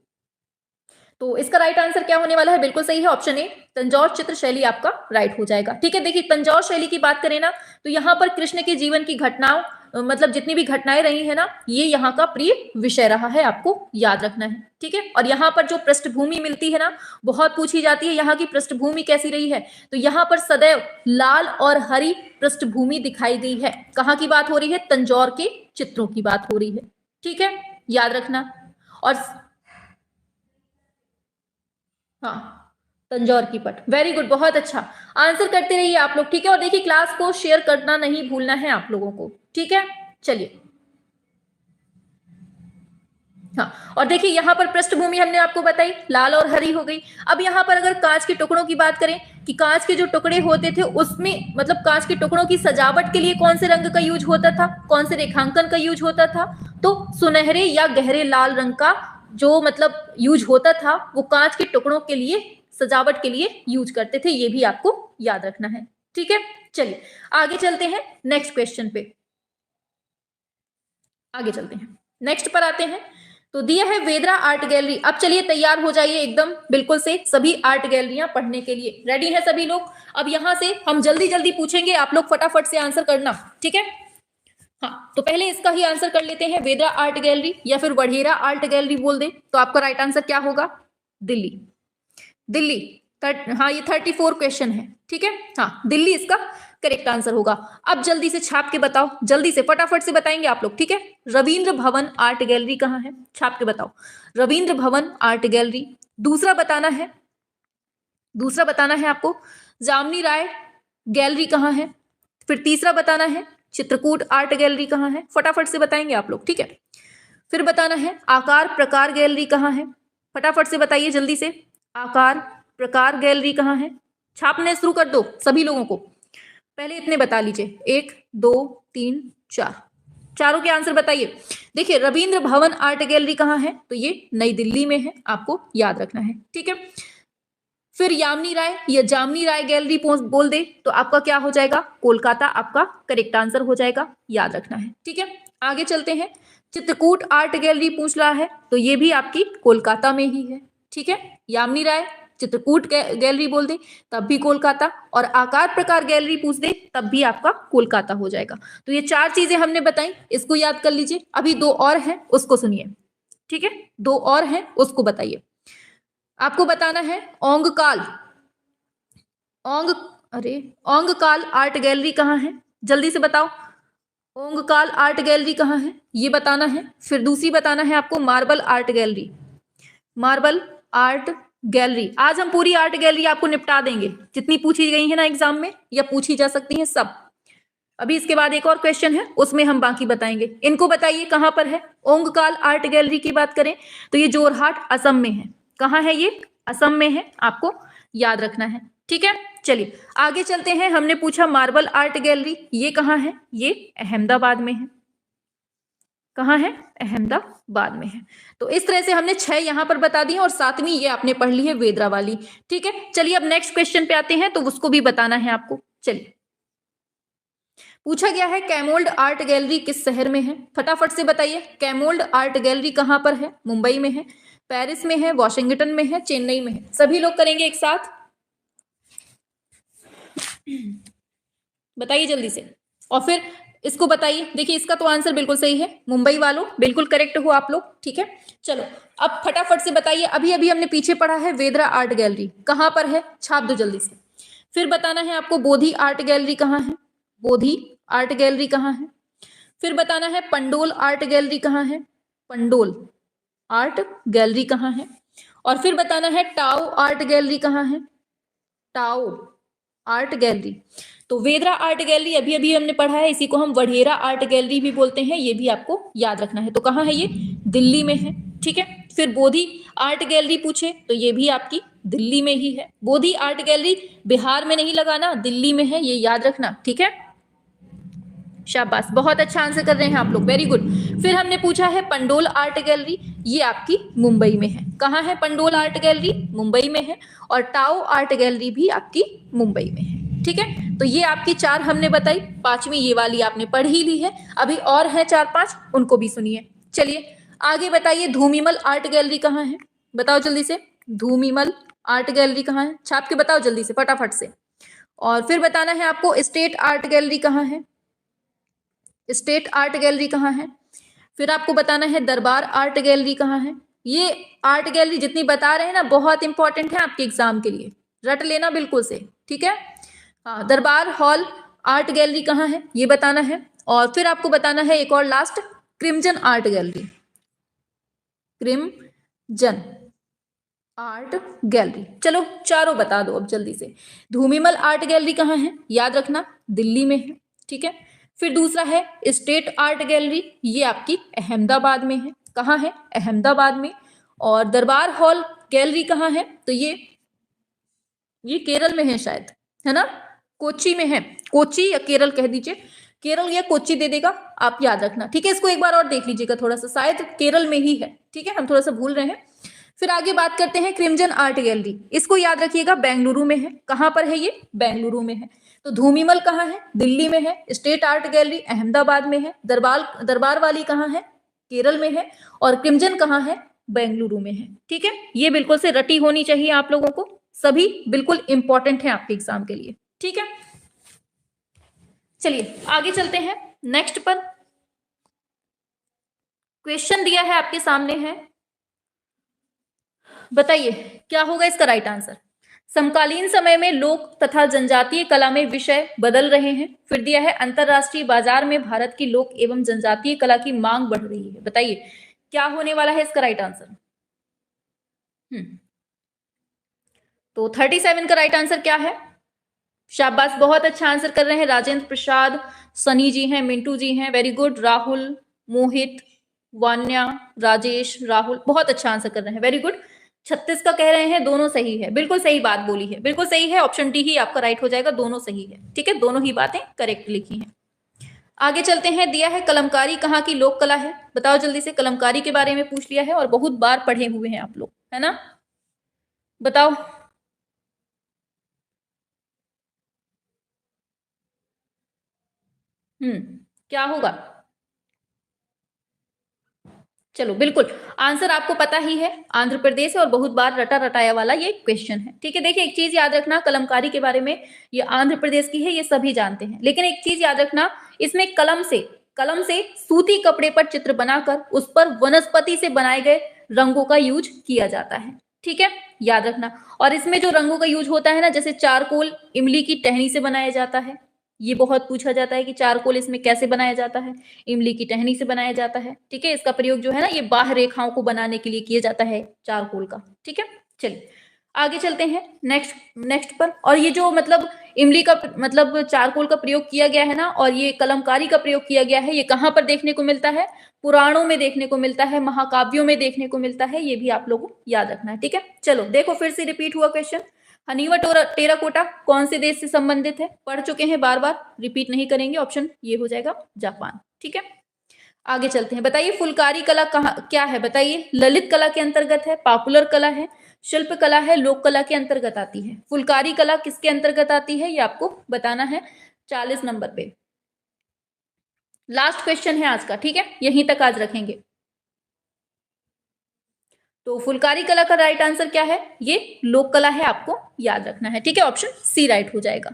तो इसका राइट आंसर क्या होने वाला है, बिल्कुल सही है, ऑप्शन ए तंजौर चित्र शैली आपका राइट हो जाएगा। ठीक है, देखिए तंजौर शैली की बात करें ना, तो यहाँ पर कृष्ण के जीवन की घटनाओं मतलब जितनी भी घटनाएं रही है ना, ये यहाँ का प्रिय विषय रहा है, आपको याद रखना है। ठीक है, और यहाँ पर जो पृष्ठभूमि मिलती है ना, बहुत पूछी जाती है, यहाँ की पृष्ठभूमि कैसी रही है, तो यहाँ पर सदैव लाल और हरी पृष्ठभूमि दिखाई गई है। कहाँ की बात हो रही है, तंजौर के चित्रों की बात हो रही है। ठीक है, याद रखना। और हाँ तंजौर की पट, वेरी गुड, बहुत अच्छा आंसर करते रहिए आप लोग। ठीक है, और देखिए क्लास को शेयर करना नहीं भूलना है आप लोगों को। ठीक है, चलिए हाँ, और देखिए यहाँ पर पृष्ठभूमि हमने आपको बताई लाल और हरी हो गई। अब यहाँ पर अगर कांच के टुकड़ों की बात करें कि कांच के जो टुकड़े होते थे उसमें मतलब कांच के टुकड़ों की सजावट के लिए कौन से रंग का यूज होता था, कौन से रेखांकन का यूज होता था, तो सुनहरे या गहरे लाल रंग का जो मतलब यूज होता था, वो कांच के टुकड़ों के लिए सजावट के लिए यूज करते थे। ये भी आपको याद रखना है। ठीक है, चलिए आगे चलते हैं नेक्स्ट क्वेश्चन पे। आगे चलते हैं, नेक्स्ट पर आते हैं। तो दिया है वेदरा आर्ट गैलरी। अब चलिए तैयार हो जाइए एकदम बिल्कुल से, सभी आर्ट गैलरियां पढ़ने के लिए रेडी है सभी लोग। अब यहां से हम जल्दी जल्दी पूछेंगे, आप लोग फटाफट से आंसर करना। ठीक है, हाँ तो पहले इसका ही आंसर कर लेते हैं, वेदरा आर्ट गैलरी या फिर वढेरा आर्ट गैलरी बोल दे तो आपका राइट आंसर क्या होगा, दिल्ली। दिल्ली, हाँ ये 34 क्वेश्चन है। ठीक है, हाँ दिल्ली इसका करेक्ट आंसर होगा। अब जल्दी से छाप के बताओ, जल्दी से फटाफट से बताएंगे आप लोग। ठीक है, रविंद्र भवन आर्ट गैलरी कहाँ है, छाप के बताओ, रविंद्र भवन आर्ट गैलरी। दूसरा बताना है दूसरा बताना है आपको जामनी राय गैलरी कहाँ है। फिर तीसरा बताना है चित्रकूट आर्ट गैलरी कहाँ है, फटाफट से बताएंगे आप लोग, ठीक है। फिर बताना है आकार प्रकार गैलरी कहाँ है, फटाफट से बताइए जल्दी से। आकार प्रकार गैलरी कहाँ है, छापने शुरू कर दो सभी लोगों को। पहले इतने बता लीजिए, 1 2 3 4, चारों के आंसर बताइए। देखिए रविंद्र भवन आर्ट गैलरी कहाँ है, तो ये नई दिल्ली में है, आपको याद रखना है, ठीक है। फिर यामिनी राय या जामनी राय गैलरी बोल दे तो आपका क्या हो जाएगा, कोलकाता आपका करेक्ट आंसर हो जाएगा, याद रखना है, ठीक है। आगे चलते हैं, चित्रकूट आर्ट गैलरी पूछ रहा है तो ये भी आपकी कोलकाता में ही है, ठीक है। यामिनी राय चित्रकूट गैलरी बोल दे तब भी कोलकाता, और आकार प्रकार गैलरी पूछ दे तब भी आपका कोलकाता हो जाएगा। तो ये 4 चीजें हमने बताई, इसको याद कर लीजिए। अभी 2 और हैं, उसको सुनिए, ठीक है। 2 और हैं, उसको बताइए। आपको बताना है ओंगकाल ओंगकाल आर्ट गैलरी कहाँ है, जल्दी से बताओ। ओंगकाल आर्ट गैलरी कहाँ है ये बताना है। फिर दूसरी बताना है आपको marble art gallery, marble art gallery. आज हम पूरी आर्ट गैलरी आपको निपटा देंगे, जितनी पूछी गई है ना एग्जाम में या पूछी जा सकती है सब। अभी इसके बाद एक और क्वेश्चन है, उसमें हम बाकी बताएंगे। इनको बताइए कहां पर है। ओंगकाल आर्ट गैलरी की बात करें तो ये जोरहाट असम में है। कहां है ये, असम में है, आपको याद रखना है, ठीक है। चलिए आगे चलते हैं। हमने पूछा मार्बल आर्ट गैलरी ये कहां है, ये अहमदाबाद में है। कहां है, अहमदाबाद में है। तो इस तरह से हमने 6 यहां पर बता दी और 7वीं ये आपने पढ़ ली है वेदरा वाली, ठीक है। चलिए अब नेक्स्ट क्वेश्चन पे आते हैं, तो उसको भी बताना है आपको। चलिए पूछा गया है कैमोल्ड आर्ट गैलरी किस शहर में है, फटाफट से बताइए। कैमोल्ड आर्ट गैलरी कहां पर है, मुंबई में है, पेरिस में है, वॉशिंगटन में है, चेन्नई में है। सभी लोग करेंगे एक साथ, बताइए जल्दी से। और फिर इसको बताइए। देखिए इसका तो आंसर बिल्कुल सही है, मुंबई वालों बिल्कुल करेक्ट हो आप लोग, ठीक है। चलो अब फटाफट से बताइए। अभी अभी हमने पीछे पढ़ा है वेदरा आर्ट गैलरी कहां पर है, छाप दो जल्दी से। फिर बताना है आपको बोधि आर्ट गैलरी कहां है, बोधि आर्ट गैलरी कहां है। फिर बताना है पंडोल आर्ट गैलरी कहां है, पंडोल आर्ट गैलरी कहां है। और फिर बताना है टाओ आर्ट गैलरी कहां है, टाओ आर्ट गैलरी। तो वेदरा आर्ट गैलरी अभी अभी हमने पढ़ा है, इसी को हम वढेरा आर्ट गैलरी भी बोलते हैं, ये भी आपको याद रखना है। तो कहां है ये, दिल्ली में है, ठीक है। फिर बोधि आर्ट गैलरी पूछे तो ये भी आपकी दिल्ली में ही है। बोधि आर्ट गैलरी बिहार में नहीं लगाना, दिल्ली में है, ये याद रखना, ठीक है। शाबाश, बहुत अच्छा आंसर कर रहे हैं आप लोग, वेरी गुड। फिर हमने पूछा है पंडोल आर्ट गैलरी, ये आपकी मुंबई में है। कहां है पंडोल आर्ट गैलरी, मुंबई में है। और टाओ आर्ट गैलरी भी आपकी मुंबई में है, ठीक है। तो ये आपकी 4 हमने बताई, 5वीं ये वाली आपने पढ़ ही ली है। अभी और है 4-5, उनको भी सुनिए। चलिए आगे बताइए धूमिमल आर्ट गैलरी कहां है, बताओ जल्दी से। धूमिमल आर्ट गैलरी कहां है, छाप के बताओ जल्दी से फटाफट से। और फिर बताना है आपको स्टेट आर्ट गैलरी कहां है, स्टेट आर्ट गैलरी कहां है। फिर आपको बताना है दरबार आर्ट गैलरी कहां है। ये आर्ट गैलरी जितनी बता रहे हैं ना बहुत इंपॉर्टेंट है आपके एग्जाम के लिए, रट लेना बिल्कुल से, ठीक है। हाँ, दरबार हॉल आर्ट गैलरी कहां है ये बताना है। और फिर आपको बताना है एक और last, crimson art gallery, crimson art gallery. चलो चारों बता दो अब जल्दी से। धूमिमल आर्ट गैलरी कहां है, याद रखना दिल्ली में है, ठीक है। फिर दूसरा है स्टेट आर्ट गैलरी, ये आपकी अहमदाबाद में है। कहां है, अहमदाबाद में। और दरबार हॉल गैलरी कहां है, तो ये केरल में है शायद, है ना, कोच्चि में है। कोच्चि या केरल कह दीजिए, केरल या कोच्चि दे देगा, आप याद रखना, ठीक है। इसको एक बार और देख लीजिएगा थोड़ा सा, शायद केरल में ही है, ठीक है, हम थोड़ा सा भूल रहे हैं। फिर आगे बात करते हैं क्रिम्जन आर्ट गैलरी, इसको याद रखिएगा बेंगलुरु में है। कहां पर है ये, बेंगलुरु में है। तो धूमिमल कहां है, दिल्ली में है। स्टेट आर्ट गैलरी अहमदाबाद में है। दरबार वाली कहां है, केरल में है। और क्रिम्जन कहां है, बेंगलुरु में है, ठीक है। ये बिल्कुल से रटी होनी चाहिए आप लोगों को, सभी बिल्कुल इंपॉर्टेंट है आपके एग्जाम के लिए, ठीक है। चलिए आगे चलते हैं नेक्स्ट पर। क्वेश्चन दिया है आपके सामने है, बताइए क्या होगा इसका राइट आंसर। समकालीन समय में लोक तथा जनजातीय कला में विषय बदल रहे हैं। फिर दिया है अंतरराष्ट्रीय बाजार में भारत की लोक एवं जनजातीय कला की मांग बढ़ रही है। बताइए क्या होने वाला है इसका राइट आंसर। तो 37 का राइट आंसर क्या है? शाबाश, बहुत अच्छा आंसर कर रहे हैं। राजेंद्र प्रसाद, सनी जी हैं, मिंटू जी हैं, वेरी गुड। राहुल, मोहित, वान्या, राजेश, राहुल, बहुत अच्छा आंसर कर रहे हैं, वेरी गुड। 36 का कह रहे हैं, दोनों सही है, बिल्कुल सही बात बोली है, बिल्कुल सही है। ऑप्शन डी ही आपका राइट हो जाएगा, दोनों सही है, ठीक है, दोनों ही बातें करेक्ट लिखी हैं। आगे चलते हैं। दिया है कलमकारी कहाँ की लोक कला है? बताओ जल्दी से। कलमकारी के बारे में पूछ लिया है और बहुत बार पढ़े हुए हैं आप लोग, है ना? बताओ। क्या होगा? चलो, बिल्कुल आंसर आपको पता ही है, आंध्र प्रदेश है और बहुत बार रटा रटाया वाला ये क्वेश्चन है, ठीक है। देखिए, एक चीज याद रखना, कलमकारी के बारे में, ये आंध्र प्रदेश की है, ये सभी जानते हैं, लेकिन एक चीज याद रखना, इसमें कलम से सूती कपड़े पर चित्र बनाकर उस पर वनस्पति से बनाए गए रंगों का यूज किया जाता है, ठीक है, याद रखना। और इसमें जो रंगों का यूज होता है ना, जैसे चारकोल इमली की टहनी से बनाया जाता है, ये बहुत पूछा जाता है कि चारकोल इसमें कैसे बनाया जाता है, इमली की टहनी से बनाया जाता है, ठीक है। इसका प्रयोग जो है ना, ये बाह्य रेखाओं को बनाने के लिए किया जाता है चारकोल का, ठीक है। चलिए आगे चलते हैं नेक्स्ट नेक्स्ट पर। और ये जो मतलब इमली का मतलब चारकोल का प्रयोग किया गया है ना, और ये कलमकारी का प्रयोग किया गया है, ये कहाँ पर देखने को मिलता है? पुराणों में देखने को मिलता है, महाकाव्यों में देखने को मिलता है, ये भी आप लोगों को याद रखना है, ठीक है। चलो देखो, फिर से रिपीट हुआ क्वेश्चन। हनीवा टेराकोटा कौन से देश से संबंधित है? पढ़ चुके हैं, बार बार रिपीट नहीं करेंगे, ऑप्शन ये हो जाएगा जापान, ठीक है। आगे चलते हैं। बताइए फुलकारी कला कहाँ क्या है? बताइए, ललित कला के अंतर्गत है, पॉपुलर कला है, शिल्प कला है, लोक कला के अंतर्गत आती है? फुलकारी कला किसके अंतर्गत आती है, ये आपको बताना है 40 नंबर पे। लास्ट क्वेश्चन है आज का, ठीक है, यहीं तक आज रखेंगे। तो फुलकारी कला का राइट आंसर क्या है? ये लोक कला है, आपको याद रखना है, ठीक है, ऑप्शन सी राइट हो जाएगा।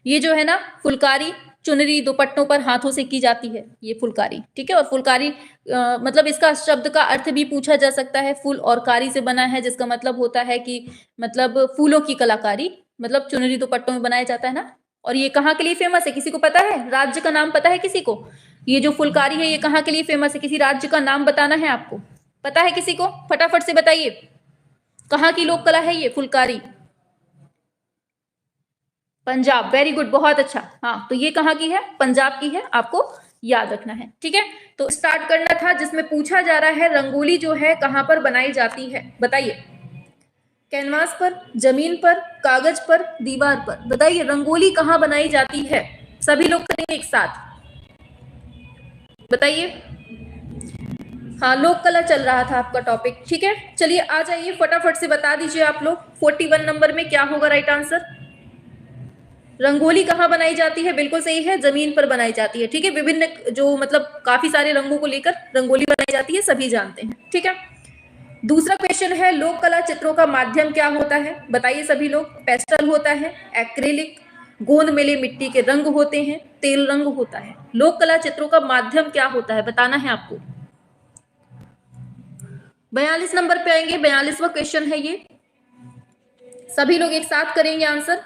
ये जो है ना फुलकारी, चुनरी दुपट्टों पर हाथों से की जाती है, ये फुलकारी, ठीक है। और फुलकारी मतलब इसका शब्द का अर्थ भी पूछा जा सकता है, फूल और कारी से बना है, जिसका मतलब होता है कि मतलब फूलों की कलाकारी, मतलब चुनरी दुपट्टों में बनाया जाता है ना। और ये कहाँ के लिए फेमस है, किसी को पता है? राज्य का नाम पता है किसी को? ये जो फुलकारी है, ये कहाँ के लिए फेमस है? किसी राज्य का नाम बताना है आपको, पता है किसी को? फटाफट से बताइए, कहाँ की लोक कला है ये फुलकारी? पंजाब, वेरी गुड, बहुत अच्छा। हाँ, तो ये कहाँ की है? पंजाब की है, आपको याद रखना है, ठीक है। तो स्टार्ट करना था, जिसमें पूछा जा रहा है रंगोली जो है कहाँ पर बनाई जाती है? बताइए, कैनवास पर, जमीन पर, कागज पर, दीवार पर? बताइए रंगोली कहाँ बनाई जाती है? सभी लोग करेंगे एक साथ, बताइए। हाँ, लोक कला चल रहा था आपका टॉपिक, ठीक है। चलिए आ जाइए, फटाफट से बता दीजिए आप लोग, 41 नंबर में क्या होगा राइट आंसर? रंगोली कहाँ बनाई जाती है? बिल्कुल सही है, जमीन पर बनाई जाती है, ठीक है। विभिन्न जो मतलब काफी सारे रंगों को लेकर रंगोली बनाई जाती है, सभी जानते हैं, ठीक है। दूसरा क्वेश्चन है, लोक कला चित्रों का माध्यम क्या होता है? बताइए सभी लोग। पेस्टल होता है, एक्रेलिक, गोंद मिले मिट्टी के रंग होते हैं, तेल रंग होता है? लोक कला चित्रों का माध्यम क्या होता है, बताना है आपको। 42 नंबर पे आएंगे, 42वां क्वेश्चन है ये, सभी लोग एक साथ करेंगे आंसर,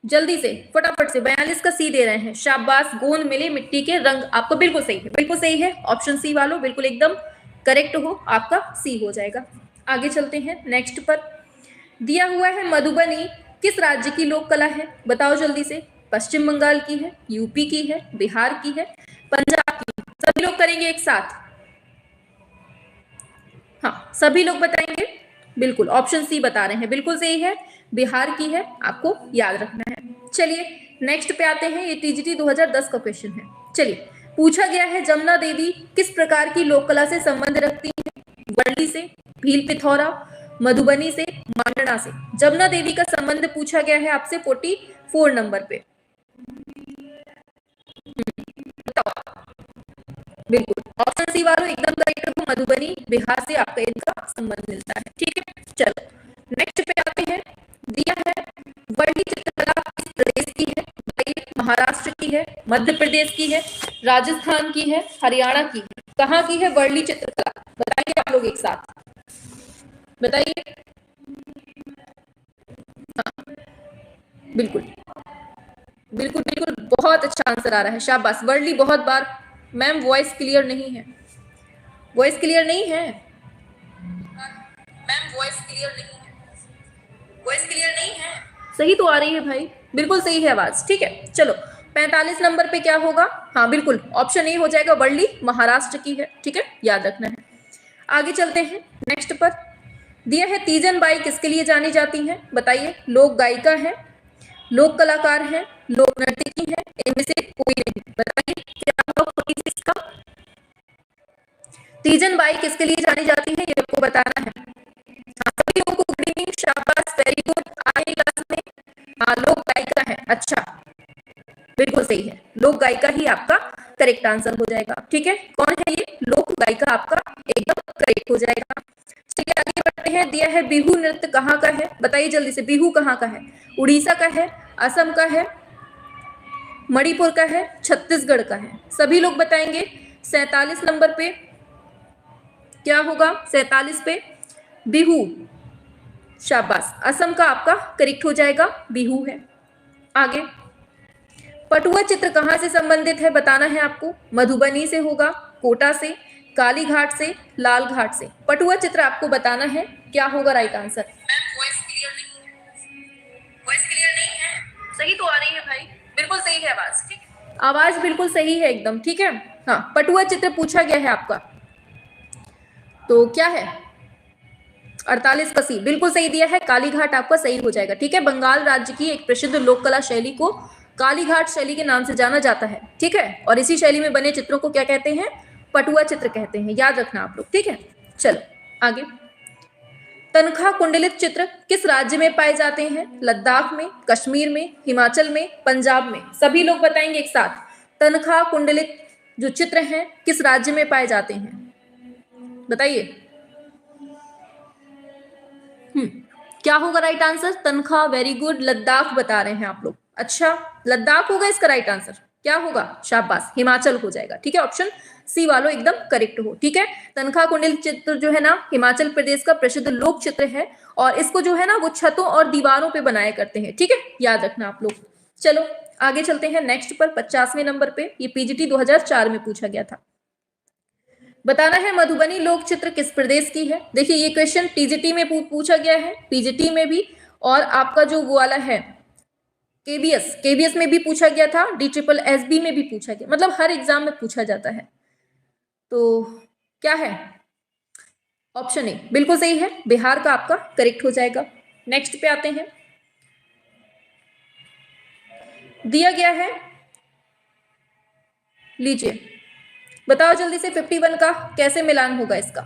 जल्दी से फटाफट से। 42 का सी दे रहे हैं, शाबाश, गोंद मिले मिट्टी के रंग, आपको बिल्कुल सही है, बिल्कुल सही है, ऑप्शन सी वालों बिल्कुल एकदम करेक्ट हो, आपका सी हो जाएगा। आगे चलते हैं नेक्स्ट पर। दिया हुआ है मधुबनी किस राज्य की लोक कला है? बताओ जल्दी से। पश्चिम बंगाल की है, यूपी की है, बिहार की है, पंजाब की है? सभी लोग करेंगे एक साथ, हाँ सभी लोग बताएंगे, बिल्कुल ऑप्शन सी बता रहे हैं, बिल्कुल सही है, बिहार की है, आपको याद रखना है। चलिए नेक्स्ट पे आते हैं, ये टीजीटी 2010 का क्वेश्चन है। चलिए, पूछा गया है जमुना देवी किस प्रकार की लोक कला से संबंध रखती है? वर्ली से, भील पिथौरा, मधुबनी से, मांडना से? जमुना देवी का संबंध पूछा गया है आपसे 44 नंबर पे, बताओ। बिल्कुल ऑप्शन सी वालों एकदम करेक्ट हो, मधुबनी बिहार से आपका इनका संबंध मिलता है, ठीक है। चलो नेक्स्ट पे आते हैं। दिया है वर्ली चित्रकला किस प्रदेश की है? बताइए, महाराष्ट्र की है, मध्य प्रदेश की है, राजस्थान की है, हरियाणा की है? कहाँ की है वर्ली चित्रकला? बताइए आप लोग एक साथ, बताइए। हाँ, बिल्कुल बिल्कुल बिल्कुल, बहुत अच्छा आंसर आ रहा है, शाबाश। वर्ली बहुत बार, मैम वॉइस क्लियर नहीं है, वॉइस क्लियर नहीं है मैम, वॉइस क्लियर नहीं है। वॉइस क्लियर नहीं है? सही तो आ रही है भाई, बिल्कुल सही है आवाज। ठीक है, चलो 45 नंबर पे क्या होगा? हाँ बिल्कुल, ऑप्शन ए हो जाएगा, वर्ली महाराष्ट्र की है। ठीक है, याद रखना है। आगे चलते हैं नेक्स्ट पर। दिया है तीजन बाई किसके लिए जानी जाती हैं? बताइए। लोक गायिका है, लोक कलाकार है, लोक नर्तकी है, इनमें से कोई नहीं। बताइए क्या होगा कोई से इसका? तीजन बाई किसके लिए जानी जाती है, ये आपको बताना है। हाँ, सभी लोगों को गुड इवनिंग, शाबाश, वेरी गुड, आए क्लास में। हाँ, लोक गायिका है। अच्छा, बिल्कुल सही है, लोक गायिका ही आपका करेक्ट आंसर हो जाएगा। ठीक है, कौन है ये? लोक गायिका आपका एकदम करेक्ट हो जाएगा। चलिए आगे बढ़ते हैं। दिया है बिहू नृत्य कहाँ का है? बताइए जल्दी से, बिहू कहाँ का है? उड़ीसा का है, असम का है, मणिपुर का है, छत्तीसगढ़ का है? सभी लोग बताएंगे। 47 नंबर पे क्या होगा? 47 पे बिहू, शाबाश, असम का आपका करेक्ट हो जाएगा, बिहू है। आगे, पटुआ चित्र कहाँ से संबंधित है? बताना है आपको। मधुबनी से होगा, कोटा से, काली घाट से, लाल घाट से? पटुआ चित्र आपको बताना है, क्या होगा राइट आंसर? वॉइस क्लियर नहीं है? वॉइस क्लियर नहीं है? सही तो आ रही है भाई, बिल्कुल सही है आवाज। ठीक, आवाज बिल्कुल सही है एकदम। ठीक है, हाँ, पटुआ चित्र पूछा गया है आपका, तो क्या है? 48 का सी बिल्कुल सही दिया है, काली घाट आपका सही हो जाएगा। ठीक है, बंगाल राज्य की एक प्रसिद्ध लोक कला शैली को काली घाट शैली के नाम से जाना जाता है। ठीक है, और इसी शैली में बने चित्रों को क्या कहते हैं? पटुआ चित्र कहते हैं, याद रखना आप लोग। ठीक है, चलो आगे। तनख्वाह कुंडलित चित्र किस राज्य में पाए जाते हैं? लद्दाख में, कश्मीर में, हिमाचल में, पंजाब में? सभी लोग बताएंगे एक साथ। तनख्वाह कुंडलित जो चित्र हैं किस राज्य में पाए जाते हैं? बताइए। क्या होगा राइट आंसर? तनख्वाह, वेरी गुड, लद्दाख बता रहे हैं आप लोग। अच्छा, लद्दाख होगा इसका राइट आंसर। क्या होगा? शाबाश, हिमाचल हो जाएगा। ठीक है, ऑप्शन सी वालों एकदम करेक्ट हो। ठीक है, तनख्वाह कुंडल चित्र जो है ना, हिमाचल प्रदेश का प्रसिद्ध लोक चित्र है, और इसको जो है ना वो छतों और दीवारों पे बनाया करते हैं। ठीक है, याद रखना आप लोग। चलो आगे चलते हैं नेक्स्ट पर। 50वें नंबर पे, ये पीजीटी 2004 में पूछा गया था। बताना है मधुबनी लोक चित्र किस प्रदेश की है? देखिए ये क्वेश्चन टीजीटी में पूछा गया है, पीजीटी में भी, और आपका जो वो वाला है केबीएस में भी पूछा गया था, DSSB में भी पूछा गया, मतलब हर एग्जाम में पूछा जाता है। तो क्या है? ऑप्शन ए बिल्कुल सही है, बिहार का आपका करेक्ट हो जाएगा। नेक्स्ट पे आते हैं। दिया गया है, लीजिए बताओ जल्दी से, 51 का कैसे मिलान होगा इसका?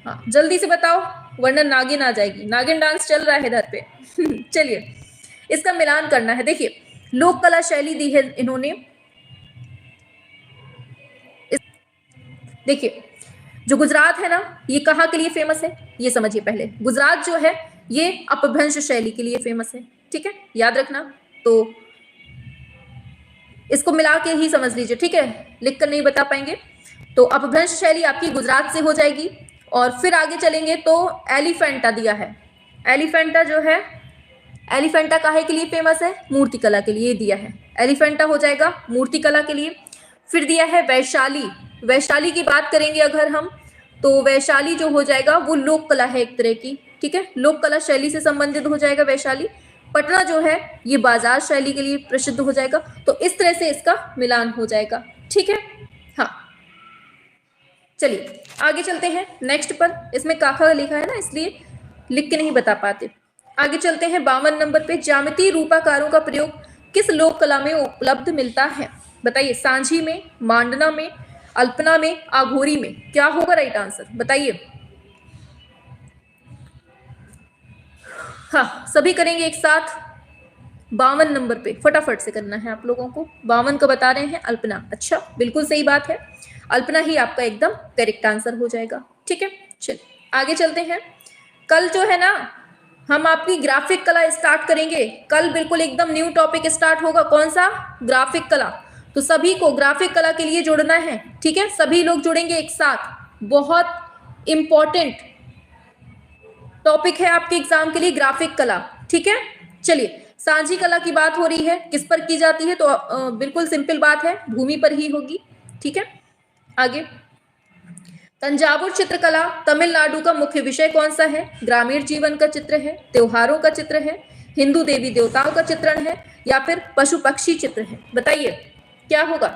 हाँ जल्दी से बताओ, वरना नागिन आ जाएगी। नागिन डांस चल रहा है इधर पे। चलिए इसका मिलान करना है। देखिए लोक कला शैली दी है इन्होंने। देखिए जो गुजरात है ना, ये कहाँ के लिए फेमस है ये समझिए पहले। गुजरात जो है ये अपभ्रंश शैली के लिए फेमस है। ठीक है, याद रखना। तो इसको मिला के ही समझ लीजिए। ठीक है, लिख कर नहीं बता पाएंगे। तो अपभ्रंश शैली आपकी गुजरात से हो जाएगी। और फिर आगे चलेंगे तो एलिफेंटा दिया है। एलिफेंटा जो है, एलिफेंटा काहे के लिए फेमस है? मूर्ति कला के लिए दिया है। एलिफेंटा हो जाएगा मूर्ति कला के लिए। फिर दिया है वैशाली। वैशाली की बात करेंगे अगर हम, तो वैशाली जो हो जाएगा वो लोक कला है एक तरह की। ठीक है, लोक कला शैली से संबंधित हो जाएगा वैशाली। पटना जो है ये बाजार शैली के लिए प्रसिद्ध हो जाएगा। तो इस तरह से इसका मिलान हो जाएगा। ठीक है, हाँ चलिए आगे चलते हैं नेक्स्ट पर। इसमें काका लिखा है ना, इसलिए लिख के नहीं बता पाते। आगे चलते हैं 52 नंबर पे। ज्यामितीय रूपाकारों का प्रयोग किस लोक कला में उपलब्ध मिलता है? बताइए। सांझी में, मांडना में, अल्पना में, आघोरी में? क्या होगा राइट आंसर? बताइए। हाँ सभी करेंगे एक साथ। 52 नंबर पे फटाफट से करना है आप लोगों को। 52 का बता रहे हैं अल्पना। अच्छा बिल्कुल सही बात है, अल्पना ही आपका एकदम करेक्ट आंसर हो जाएगा। ठीक है, चलिए आगे चलते हैं। कल जो है ना हम आपकी ग्राफिक कला स्टार्ट करेंगे। कल बिल्कुल एकदम न्यू टॉपिक स्टार्ट होगा। कौन सा? ग्राफिक कला। तो सभी को ग्राफिक कला के लिए जुड़ना है। ठीक है, सभी लोग जुड़ेंगे एक साथ। बहुत इंपॉर्टेंट टॉपिक है आपके एग्जाम के लिए ग्राफिक कला। ठीक है, चलिए सांझी कला की बात हो रही है, किस पर की जाती है? तो बिल्कुल सिंपल बात है, भूमि पर ही होगी। ठीक है, आगे तंजावुर चित्रकला तमिलनाडु का मुख्य विषय कौन सा है? ग्रामीण जीवन का चित्र है, त्योहारों का चित्र है, हिंदू देवी देवताओं का चित्रण है, या फिर पशु पक्षी चित्र है? बताइए क्या होगा।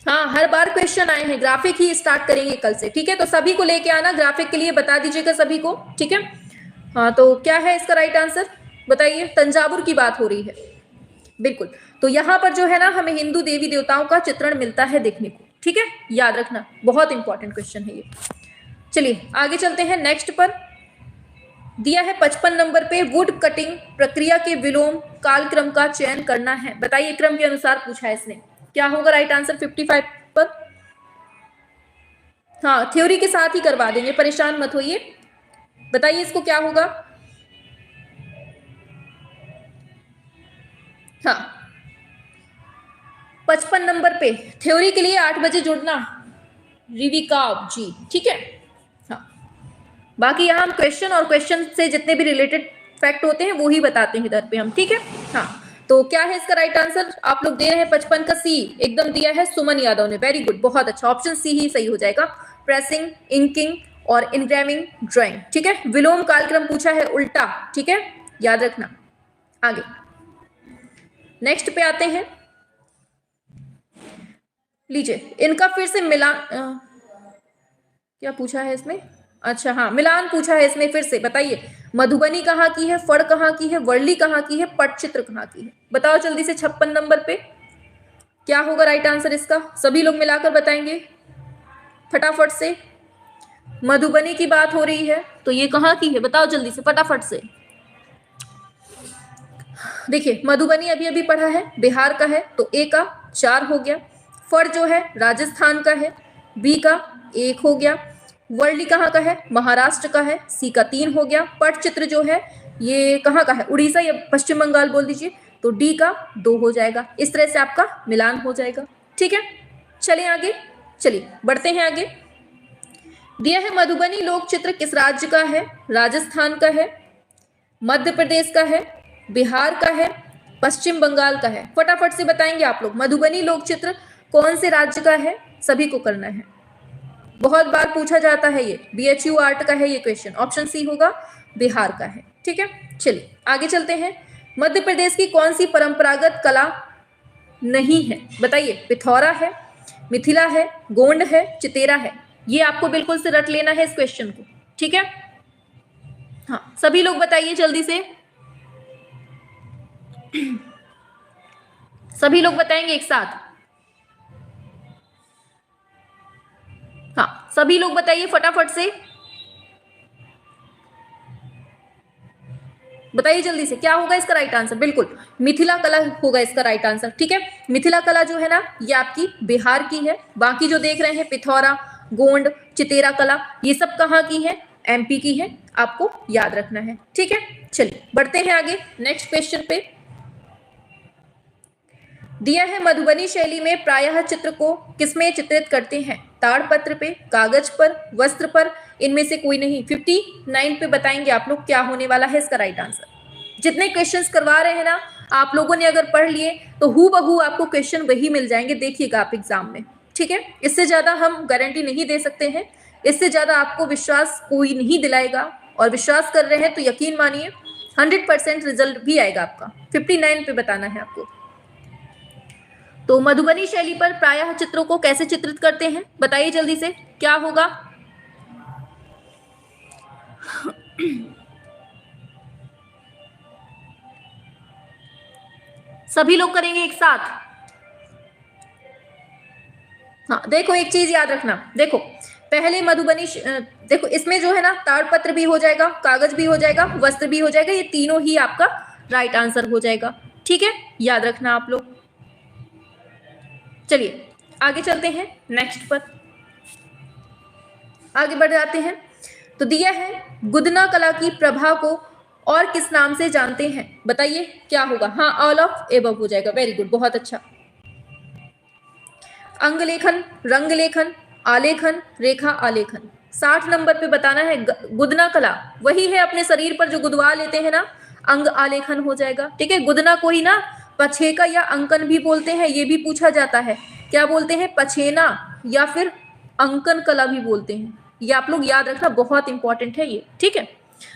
हाँ, हर बार क्वेश्चन आए हैं, ग्राफिक ही स्टार्ट करेंगे कल से, ठीक है। तो सभी को लेके आना, ग्राफिक के लिए बता दीजिएगा सभी को, ठीक है। हाँ, तो क्या है इसका राइट आंसर बताइए। तंजावुर की बात हो रही है, बिल्कुल। तो यहाँ पर जो है ना, हमें हिंदू देवी देवताओं का चित्रण मिलता है देखने को, ठीक है, याद रखना, बहुत इंपॉर्टेंट क्वेश्चन है ये। चलिए आगे चलते हैं नेक्स्ट पर। दिया है 55 नंबर पे, वुड कटिंग प्रक्रिया के विलोम कालक्रम का चयन करना है। बताइए, क्रम के अनुसार पूछा है इसने, क्या होगा राइट आंसर 55 पर। हाँ, थ्योरी के साथ ही करवा देंगे, परेशान मत होइए। बताइए इसको क्या होगा। हाँ, 55 नंबर पे थ्योरी के लिए 8 बजे जुड़ना, रिविका जी, ठीक है। हाँ, बाकी यहाँ हम क्वेश्चन और क्वेश्चन से जितने भी रिलेटेड फैक्ट होते हैं वो ही बताते हैं इधर पे हम, ठीक है। हाँ, तो क्या है इसका राइट आंसर, आप लोग दे रहे हैं 55 का सी, एकदम दिया है सुमन यादव ने, वेरी गुड, बहुत अच्छा, ऑप्शन सी ही सही हो जाएगा। प्रेसिंग, इंकिंग और इनग्रेविंग ड्राइंग, ठीक है। विलोम कालक्रम पूछा है उल्टा, ठीक है, याद रखना। आगे नेक्स्ट पे आते हैं, लीजिए इनका फिर से मिलान, क्या पूछा है इसमें, अच्छा हाँ, मिलान पूछा है इसमें फिर से। बताइए, मधुबनी कहाँ की है, फड़ कहाँ की है, वर्ली कहाँ की है, पटचित्र कहाँ की है? बताओ जल्दी से 56 नंबर पे क्या होगा राइट आंसर इसका, सभी लोग मिलाकर बताएंगे फटाफट से। मधुबनी की बात हो रही है तो ये कहाँ की है, बताओ जल्दी से फटाफट से। देखिए, मधुबनी अभी अभी पढ़ा है, बिहार का है, तो ए का 4 हो गया। फड़ जो है राजस्थान का है, बी का 1 हो गया। वर्ली कहाँ का है, महाराष्ट्र का है, सी का 3 हो गया। पटचित्र जो है ये कहाँ का है, उड़ीसा या पश्चिम बंगाल बोल दीजिए, तो डी का 2 हो जाएगा। इस तरह से आपका मिलान हो जाएगा, ठीक है। चलिए आगे, चलिए बढ़ते हैं आगे। दिया है मधुबनी लोक चित्र किस राज्य का है, राजस्थान का है, मध्य प्रदेश का है, बिहार का है, पश्चिम बंगाल का है? फटाफट से बताएंगे आप लोग, मधुबनी लोक चित्र कौन से राज्य का है, सभी को करना है, बहुत बार पूछा जाता है ये, BHU आर्ट का है ये क्वेश्चन, ऑप्शन सी होगा, बिहार का है, ठीक है। चलिए आगे चलते हैं। मध्य प्रदेश की कौन सी परंपरागत कला नहीं है, बताइए। पिथौरा है, मिथिला है, गोंड है, चितेरा है? ये आपको बिल्कुल से रट लेना है इस क्वेश्चन को, ठीक है। हाँ, सभी लोग बताइए जल्दी से, सभी लोग बताएंगे एक साथ। हाँ, सभी लोग बताइए फटाफट से, बताइए जल्दी से, क्या होगा इसका राइट आंसर। बिल्कुल मिथिला कला होगा इसका राइट आंसर, ठीक है। मिथिला कला जो है ना, ये आपकी बिहार की है। बाकी जो देख रहे हैं पिथौरा, गोंड, चितेरा कला, ये सब कहाँ की है, MP की है, आपको याद रखना है, ठीक है। चलिए बढ़ते हैं आगे नेक्स्ट क्वेश्चन पे। दिया है मधुबनी शैली में प्रायः चित्र को किसमें चित्रित करते हैं, ताड़पत्र पे, कागज पर, वस्त्र पर, इनमें से कोई नहीं। 59 पे बताएंगे आप लोग क्या होने वाला है इसका राइट आंसर। जितने क्वेश्चंस करवा रहे हैं ना, आप लोगों ने अगर पढ़ लिए तो हूबहू आपको क्वेश्चन वही मिल जाएंगे, देखिएगा आप एग्जाम में, ठीक है। इससे ज्यादा हम गारंटी नहीं दे सकते हैं, इससे ज्यादा आपको विश्वास कोई नहीं दिलाएगा, और विश्वास कर रहे हैं तो यकीन मानिए 100% रिजल्ट भी आएगा आपका। 59 पे बताना है आपको। तो मधुबनी शैली पर प्रायः चित्रों को कैसे चित्रित करते हैं, बताइए जल्दी से, क्या होगा। सभी लोग करेंगे एक साथ। हाँ, देखो एक चीज याद रखना, देखो पहले मधुबनी देखो इसमें जो है ना, ताड़पत्र भी हो जाएगा, कागज भी हो जाएगा, वस्त्र भी हो जाएगा, ये तीनों ही आपका राइट आंसर हो जाएगा, ठीक है, याद रखना आप लोग। चलिए आगे चलते हैं नेक्स्ट पर, आगे बढ़ जाते हैं। तो दिया है गुदना कला की प्रभा को और किस नाम से जानते हैं, बताइए क्या होगा। हाँ, ऑल ऑफ एबव हो जाएगा, वेरी गुड, बहुत अच्छा। अंगलेखन, रंगलेखन, आलेखन, रेखा आलेखन। 60 नंबर पे बताना है। गुदना कला वही है अपने शरीर पर जो गुदवा लेते हैं ना, अंग आलेखन हो जाएगा, ठीक है। गुदना को ही ना पछेका या अंकन भी बोलते हैं, ये भी पूछा जाता है, क्या बोलते हैं, पछेना या फिर अंकन कला भी बोलते हैं। ये आप लोग याद रखना, बहुत इंपॉर्टेंट है ये, ठीक है।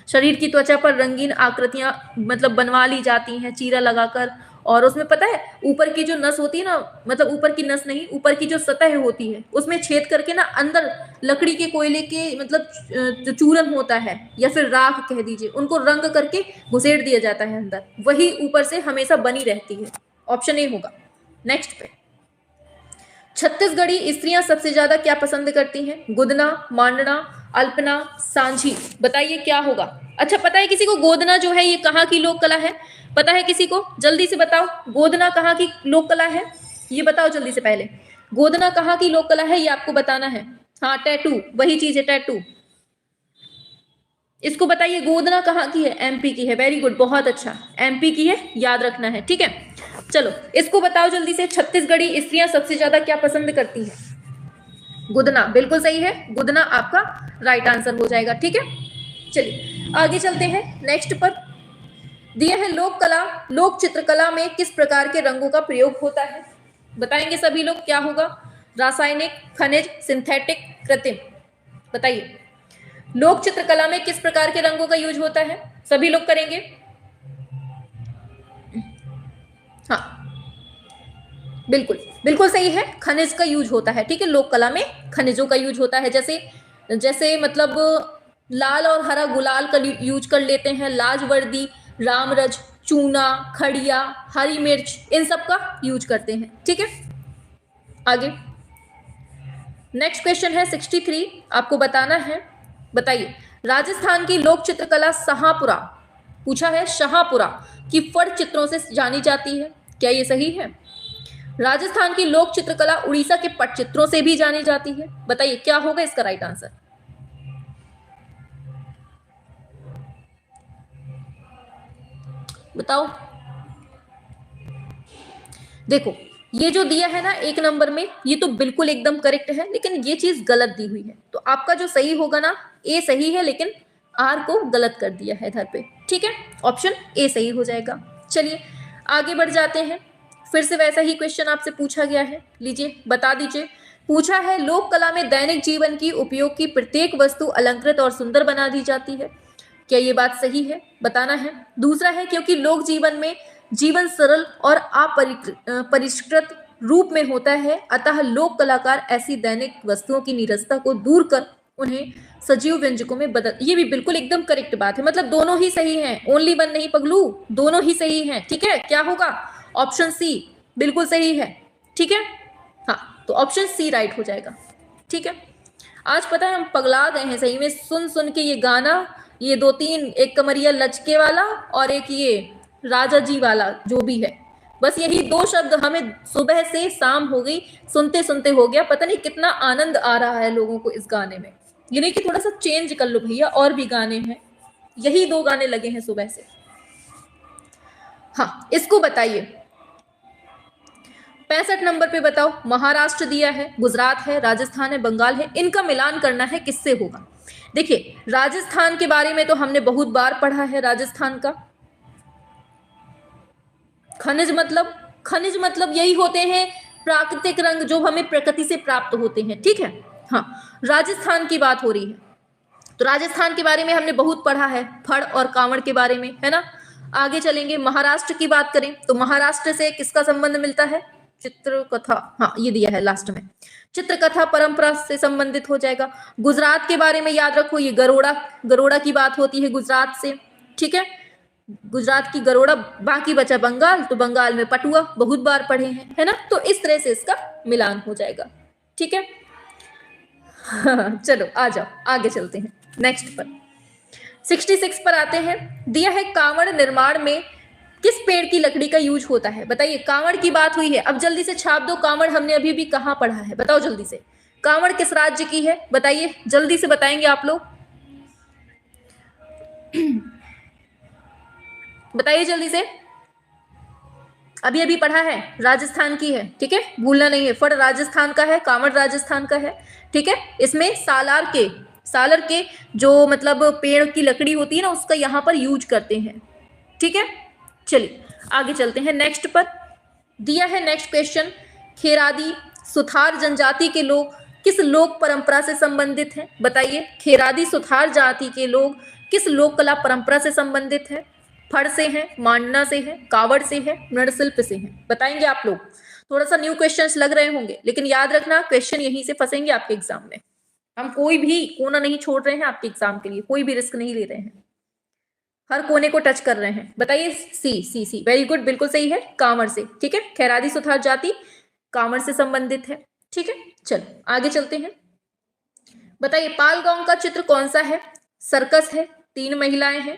शरीर की त्वचा पर रंगीन आकृतियां मतलब बनवा ली जाती हैं चीरा लगाकर, और उसमें पता है ऊपर की जो नस होती है ना, मतलब ऊपर की नस नहीं, ऊपर की जो सतह होती है उसमें छेद करके ना अंदर लकड़ी के कोयले के मतलब जो चूरन होता है या फिर राख कह दीजिए, उनको रंग करके घुसेड़ दिया जाता है अंदर, वही ऊपर से हमेशा बनी रहती है। ऑप्शन ए होगा। नेक्स्ट पे, छत्तीसगढ़ी स्त्रियां सबसे ज्यादा क्या पसंद करती हैं? गुदना, मांडना, अल्पना, सांझी। बताइए क्या होगा। अच्छा, पता है किसी को गोदना जो है ये कहाँ की लोक कला है? पता है किसी को? जल्दी से बताओ, गोदना कहाँ की लोक कला है? ये बताओ जल्दी से, पहले गोदना कहाँ की लोक कला है ये आपको बताना है। हाँ, टैटू, वही चीज है टैटू। इसको बताइए, गोदना कहाँ की है? एमपी की है। वेरी गुड, बहुत अच्छा, एमपी की है, याद रखना है, ठीक है। चलो इसको बताओ जल्दी से, छत्तीसगढ़ी स्त्रियां सबसे ज्यादा क्या पसंद करती हैं? गुदना, बिल्कुल सही है, गुदना आपका राइट आंसर हो जाएगा, ठीक है। चलिए आगे चलते हैं नेक्स्ट पर। दिया है लोक कला, लोक चित्रकला में किस प्रकार के रंगों का प्रयोग होता है? बताएंगे सभी लोग, क्या होगा? रासायनिक, खनिज, सिंथेटिक, कृत्रिम। बताइए, लोक चित्रकला में किस प्रकार के रंगों का यूज होता है? सभी लोग करेंगे। हाँ, बिल्कुल बिल्कुल सही है, खनिज का यूज होता है, ठीक है। लोक कला में खनिजों का यूज होता है, जैसे जैसे मतलब लाल और हरा गुलाल का यूज कर लेते हैं, लाजवर्दी, रामरज, चूना, खड़िया, हरी मिर्च, इन सब का यूज करते हैं, ठीक है। आगे नेक्स्ट क्वेश्चन है 63, आपको बताना है। बताइए, राजस्थान की लोक चित्रकला शाहपुरा, पूछा है, शाहपुरा की फट चित्रों से जानी जाती है, क्या ये सही है? राजस्थान की लोक चित्रकला उड़ीसा के पटचित्रों से भी जानी जाती है। बताइए क्या होगा इसका राइट आंसर? बताओ। देखो, ये जो दिया है ना एक नंबर में, ये तो बिल्कुल एकदम करेक्ट है, लेकिन ये चीज गलत दी हुई है, तो आपका जो सही होगा ना, ए सही है, लेकिन आर को गलत कर दिया है इधर पे, ठीक है। ऑप्शन ए सही हो जाएगा। चलिए आगे बढ़ जाते हैं, फिर से वैसा ही क्वेश्चन आपसे पूछा गया है, लीजिए बता दीजिए। पूछा है, लोक कला में दैनिक जीवन की उपयोग की प्रत्येक वस्तु अलंकृत और सुंदर बना दी जाती है, क्या ये बात सही है? बताना है। दूसरा है, क्योंकि लोक जीवन में जीवन सरल और अपरिष्कृत रूप में होता है, अतः लोक कलाकार ऐसी दैनिक वस्तुओं की नीरसता को दूर कर उन्हें सजीव व्यंजकों में बदल। ये भी बिल्कुल एकदम करेक्ट बात है, मतलब दोनों ही सही हैं, ओनली वन नहीं पगलू, दोनों ही सही हैं, ठीक है। क्या होगा? ऑप्शन सी बिल्कुल सही है, ठीक है। हाँ, तो ऑप्शन सी राइट हो जाएगा, ठीक है। आज पता है हम पगला गए हैं सही में, सुन सुन के ये गाना, ये दो तीन, एक कमरिया लचके वाला और एक ये राजा जी वाला जो भी है, बस यही दो शब्द हमें सुबह से शाम हो गई सुनते सुनते हो गया। पता नहीं कितना आनंद आ रहा है लोगों को इस गाने में, ये नहीं कि थोड़ा सा चेंज कर लो भैया, और भी गाने हैं, यही दो गाने लगे हैं सुबह से। हाँ, इसको बताइए, 65 नंबर पे बताओ, महाराष्ट्र दिया है, गुजरात है, राजस्थान है, बंगाल है, इनका मिलान करना है, किससे होगा? देखिए, राजस्थान के बारे में तो हमने बहुत बार पढ़ा है, राजस्थान का खनिज मतलब यही होते हैं प्राकृतिक रंग जो हमें प्रकृति से प्राप्त होते हैं, ठीक है। हाँ, राजस्थान की बात हो रही है, तो राजस्थान के बारे में हमने बहुत पढ़ा है, फड़ और कांवड़ के बारे में, है ना। आगे चलेंगे, महाराष्ट्र की बात करें तो महाराष्ट्र से किसका संबंध मिलता है? चित्रकथा, हाँ ये दिया है लास्ट में, चित्रकथा परंपरा से संबंधित हो जाएगा। गुजरात के बारे में याद रखो, ये गरोड़ा की बात होती है गुजरात से, ठीक है। गुजरात की गरोड़ा, बाकी बचा बंगाल, तो बंगाल में पटुआ बहुत बार पढ़े हैं, है ना। तो इस तरह से इसका मिलान हो जाएगा, ठीक है। चलो आ जाओ आगे चलते हैं नेक्स्ट पर, 66 पर आते हैं। दिया है, कांवड़ निर्माण में किस पेड़ की लकड़ी का यूज होता है? बताइए, कांवड़ की बात हुई है, अब जल्दी से छाप दो, कांवड़ हमने अभी भी कहां पढ़ा है, बताओ जल्दी से। कांवड़ किस राज्य की है? बताइए जल्दी से, बताएंगे आप लोग, बताइए जल्दी से। अभी अभी पढ़ा है, राजस्थान की है, ठीक है, भूलना नहीं है। फड़ राजस्थान का है, कांवड़ राजस्थान का है, ठीक है। इसमें सालर के जो मतलब पेड़ की लकड़ी होती है ना, उसका यहाँ पर यूज करते हैं, ठीक है। चलिए आगे चलते हैं नेक्स्ट पर। दिया है नेक्स्ट क्वेश्चन, खेरादी सुथार जनजाति के लोग किस लोक परंपरा से संबंधित है? बताइए। खेरादी सुथार जाति के लोग किस लोक कला परंपरा से संबंधित है? फड़ से है, मांडना से है, कावड़ से है, नृशिल्प से है? बताएंगे आप लोग। थोड़ा सा न्यू क्वेश्चंस लग रहे होंगे, लेकिन याद रखना क्वेश्चन यहीं से फंसेंगे आपके एग्जाम में। हम कोई भी कोना नहीं छोड़ रहे हैं आपके एग्जाम के लिए, कोई भी रिस्क नहीं ले रहे हैं, हर कोने को टच कर रहे हैं। बताइए। सी वेरी गुड, बिल्कुल सही है, कांवड़ से। ठीक है, खेरादी सुथार जाति कांवड़ से संबंधित है। ठीक है, चलो आगे चलते हैं। बताइए पाल गांव का चित्र कौन सा है? सर्कस है, 3 महिलाएं हैं,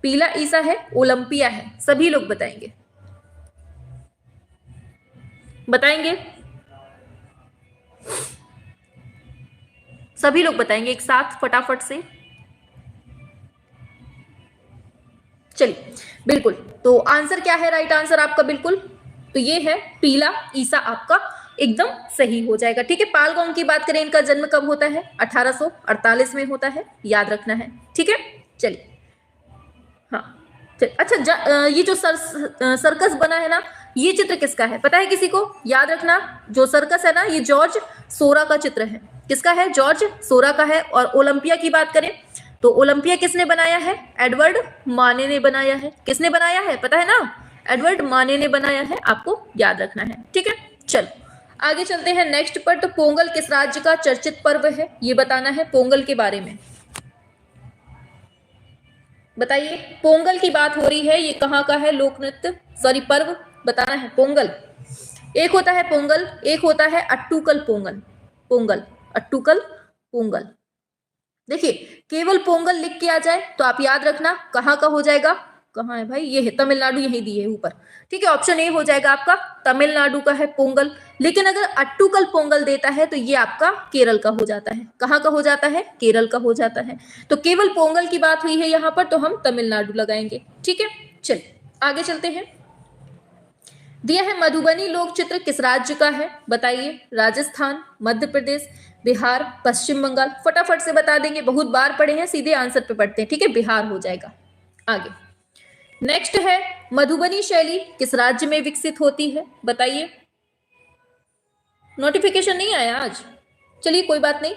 पीला ईसा है, ओलंपिया है? सभी लोग बताएंगे, बताएंगे, सभी लोग बताएंगे एक साथ फटाफट से। चलिए, बिल्कुल। तो आंसर क्या है? राइट आंसर आपका बिल्कुल तो ये है पीला ईसा, आपका एकदम सही हो जाएगा। ठीक है, पालगांव की बात करें, इनका जन्म कब होता है? 1848 में होता है, याद रखना है। ठीक है, चलिए। हाँ, अच्छा, ये जो सर्कस बना है ना, ये चित्र किसका है? पता है किसी को? याद रखना, जो सर्कस है ना, ये जॉर्ज सोरा का चित्र है। किसका है? जॉर्ज सोरा का है। और ओलंपिया की बात करें तो ओलंपिया किसने बनाया है? एडवर्ड माने ने बनाया है। किसने बनाया है? पता है ना, एडवर्ड माने ने बनाया है, आपको याद रखना है। ठीक है, चलो आगे चलते हैं नेक्स्ट पर। तो पोंगल किस राज्य का चर्चित पर्व है? ये बताना है पोंगल के बारे में। बताइए, पोंगल की बात हो रही है, ये कहाँ का है लोक नृत्य, सॉरी पर्व बताना है। पोंगल, एक होता है पोंगल, एक होता है अट्टूकल पोंगल। पोंगल, अट्टूकल, पोंगल। देखिए, केवल पोंगल लिख के आ जाए तो आप याद रखना कहाँ का हो जाएगा। कहाँ है भाई? ये है तमिलनाडु, यही दी है ऊपर। ठीक है, ऑप्शन ए हो जाएगा आपका, तमिलनाडु का है पोंगल। लेकिन अगर अट्टूकल पोंगल देता है तो ये आपका केरल का हो जाता है। कहाँ का हो जाता है? केरल का हो जाता है। तो केवल पोंगल की बात हुई है यहाँ पर, तो हम तमिलनाडु लगाएंगे। ठीक है, चलिए आगे चलते हैं। दिया है मधुबनी लोक चित्र किस राज्य का है? बताइए। राजस्थान, मध्य प्रदेश, बिहार, पश्चिम बंगाल? फटाफट से बता देंगे, बहुत बार पढ़े हैं, सीधे आंसर पे पढ़ते हैं। ठीक है, बिहार हो जाएगा। आगे नेक्स्ट है, मधुबनी शैली किस राज्य में विकसित होती है? बताइए। नोटिफिकेशन नहीं आया आज, चलिए कोई बात नहीं,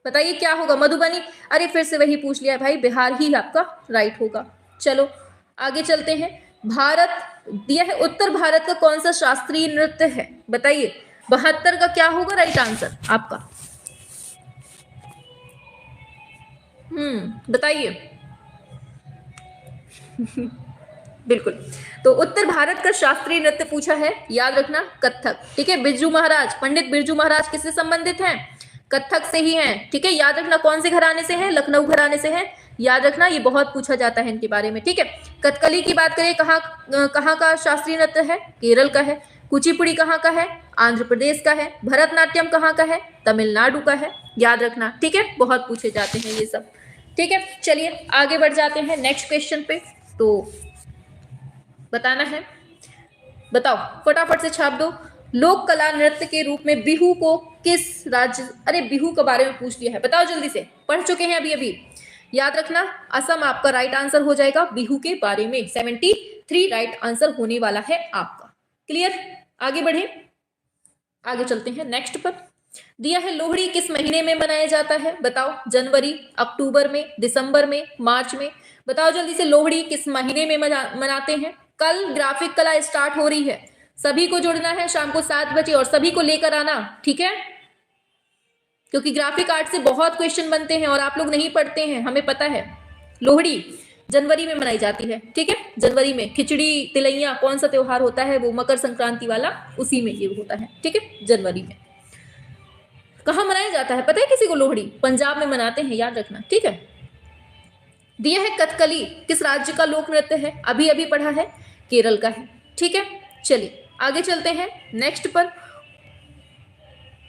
बताइए क्या होगा? मधुबनी, अरे फिर से वही पूछ लिया भाई, बिहार ही आपका राइट होगा। चलो आगे चलते हैं। भारत दिया है, उत्तर भारत का कौन सा शास्त्रीय नृत्य है? बताइए। 72 का क्या होगा राइट आंसर आपका? बताइए। बिल्कुल, तो उत्तर भारत का शास्त्रीय नृत्य पूछा है, याद रखना कथक। ठीक है, बिरजू महाराज, पंडित बिरजू महाराज किससे संबंधित हैं? कथक से ही हैं। ठीक है, याद रखना कौन से घराने से हैं? लखनऊ घराने से हैं, याद रखना, ये बहुत पूछा जाता है इनके बारे में। ठीक है, कथकली की बात करें, कहाँ का शास्त्रीय नृत्य है? केरल का है। कुचिपुड़ी कहाँ का है? आंध्र प्रदेश का है। भरतनाट्यम कहाँ का है? तमिलनाडु का है, याद रखना। ठीक है, बहुत पूछे जाते हैं ये सब। ठीक है, चलिए आगे बढ़ जाते हैं नेक्स्ट क्वेश्चन पे। तो बताना है, बताओ फटाफट से छाप दो। लोक कला नृत्य के रूप में बिहू को किस राज्य, अरे बिहू के बारे में पूछ लिया है, बताओ जल्दी से, पढ़ चुके हैं अभी अभी, याद रखना। असम आपका राइट आंसर हो जाएगा बिहू के बारे में। 73 राइट आंसर होने वाला है आपका। क्लियर, आगे बढ़े, आगे चलते हैं नेक्स्ट पर। दिया है लोहड़ी किस महीने में मनाया जाता है? बताओ। जनवरी, अक्टूबर में, दिसंबर में, मार्च में? बताओ जल्दी से, लोहड़ी किस महीने में मनाते हैं? कल ग्राफिक कला स्टार्ट हो रही है, सभी को जुड़ना है शाम को 7 बजे और सभी को लेकर आना। ठीक है, क्योंकि ग्राफिक आर्ट से बहुत क्वेश्चन बनते हैं और आप लोग नहीं पढ़ते हैं, हमें पता है। लोहड़ी जनवरी में मनाई जाती है। ठीक है, जनवरी में खिचड़ी तिलैया कौन सा त्योहार होता है? वो मकर संक्रांति वाला, उसी में ये होता है। ठीक है, जनवरी में। कहाँ मनाया जाता है पता है किसी को? लोहड़ी पंजाब में मनाते हैं, याद रखना। ठीक है, दिया है कथकली किस राज्य का लोक नृत्य है? अभी अभी पढ़ा है, केरल का है। ठीक है, चलिए आगे चलते हैं नेक्स्ट पर,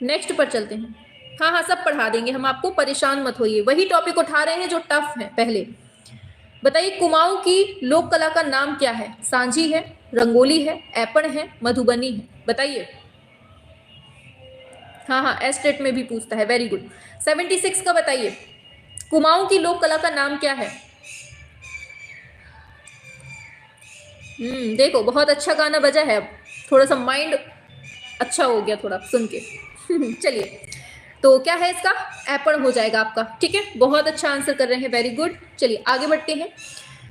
नेक्स्ट पर चलते हैं। हाँ हाँ, सब पढ़ा देंगे हम आपको, परेशान मत होइए, वही टॉपिक उठा रहे हैं जो टफ है। पहले बताइए, कुमाऊं की लोक कला का नाम क्या है? सांझी है, रंगोली है, ऐपण है, मधुबनी है? बताइए। हाँ हाँ, एस्टेट में भी पूछता है, वेरी गुड। 76 का बताइए, कुमाऊं की लोक कला का नाम क्या है? देखो बहुत अच्छा गाना बजा है, अब थोड़ा सा माइंड अच्छा हो गया थोड़ा सुन के। चलिए तो क्या है इसका, ऐपण हो जाएगा आपका। ठीक है, बहुत अच्छा आंसर कर रहे हैं, वेरी गुड। चलिए आगे बढ़ते हैं।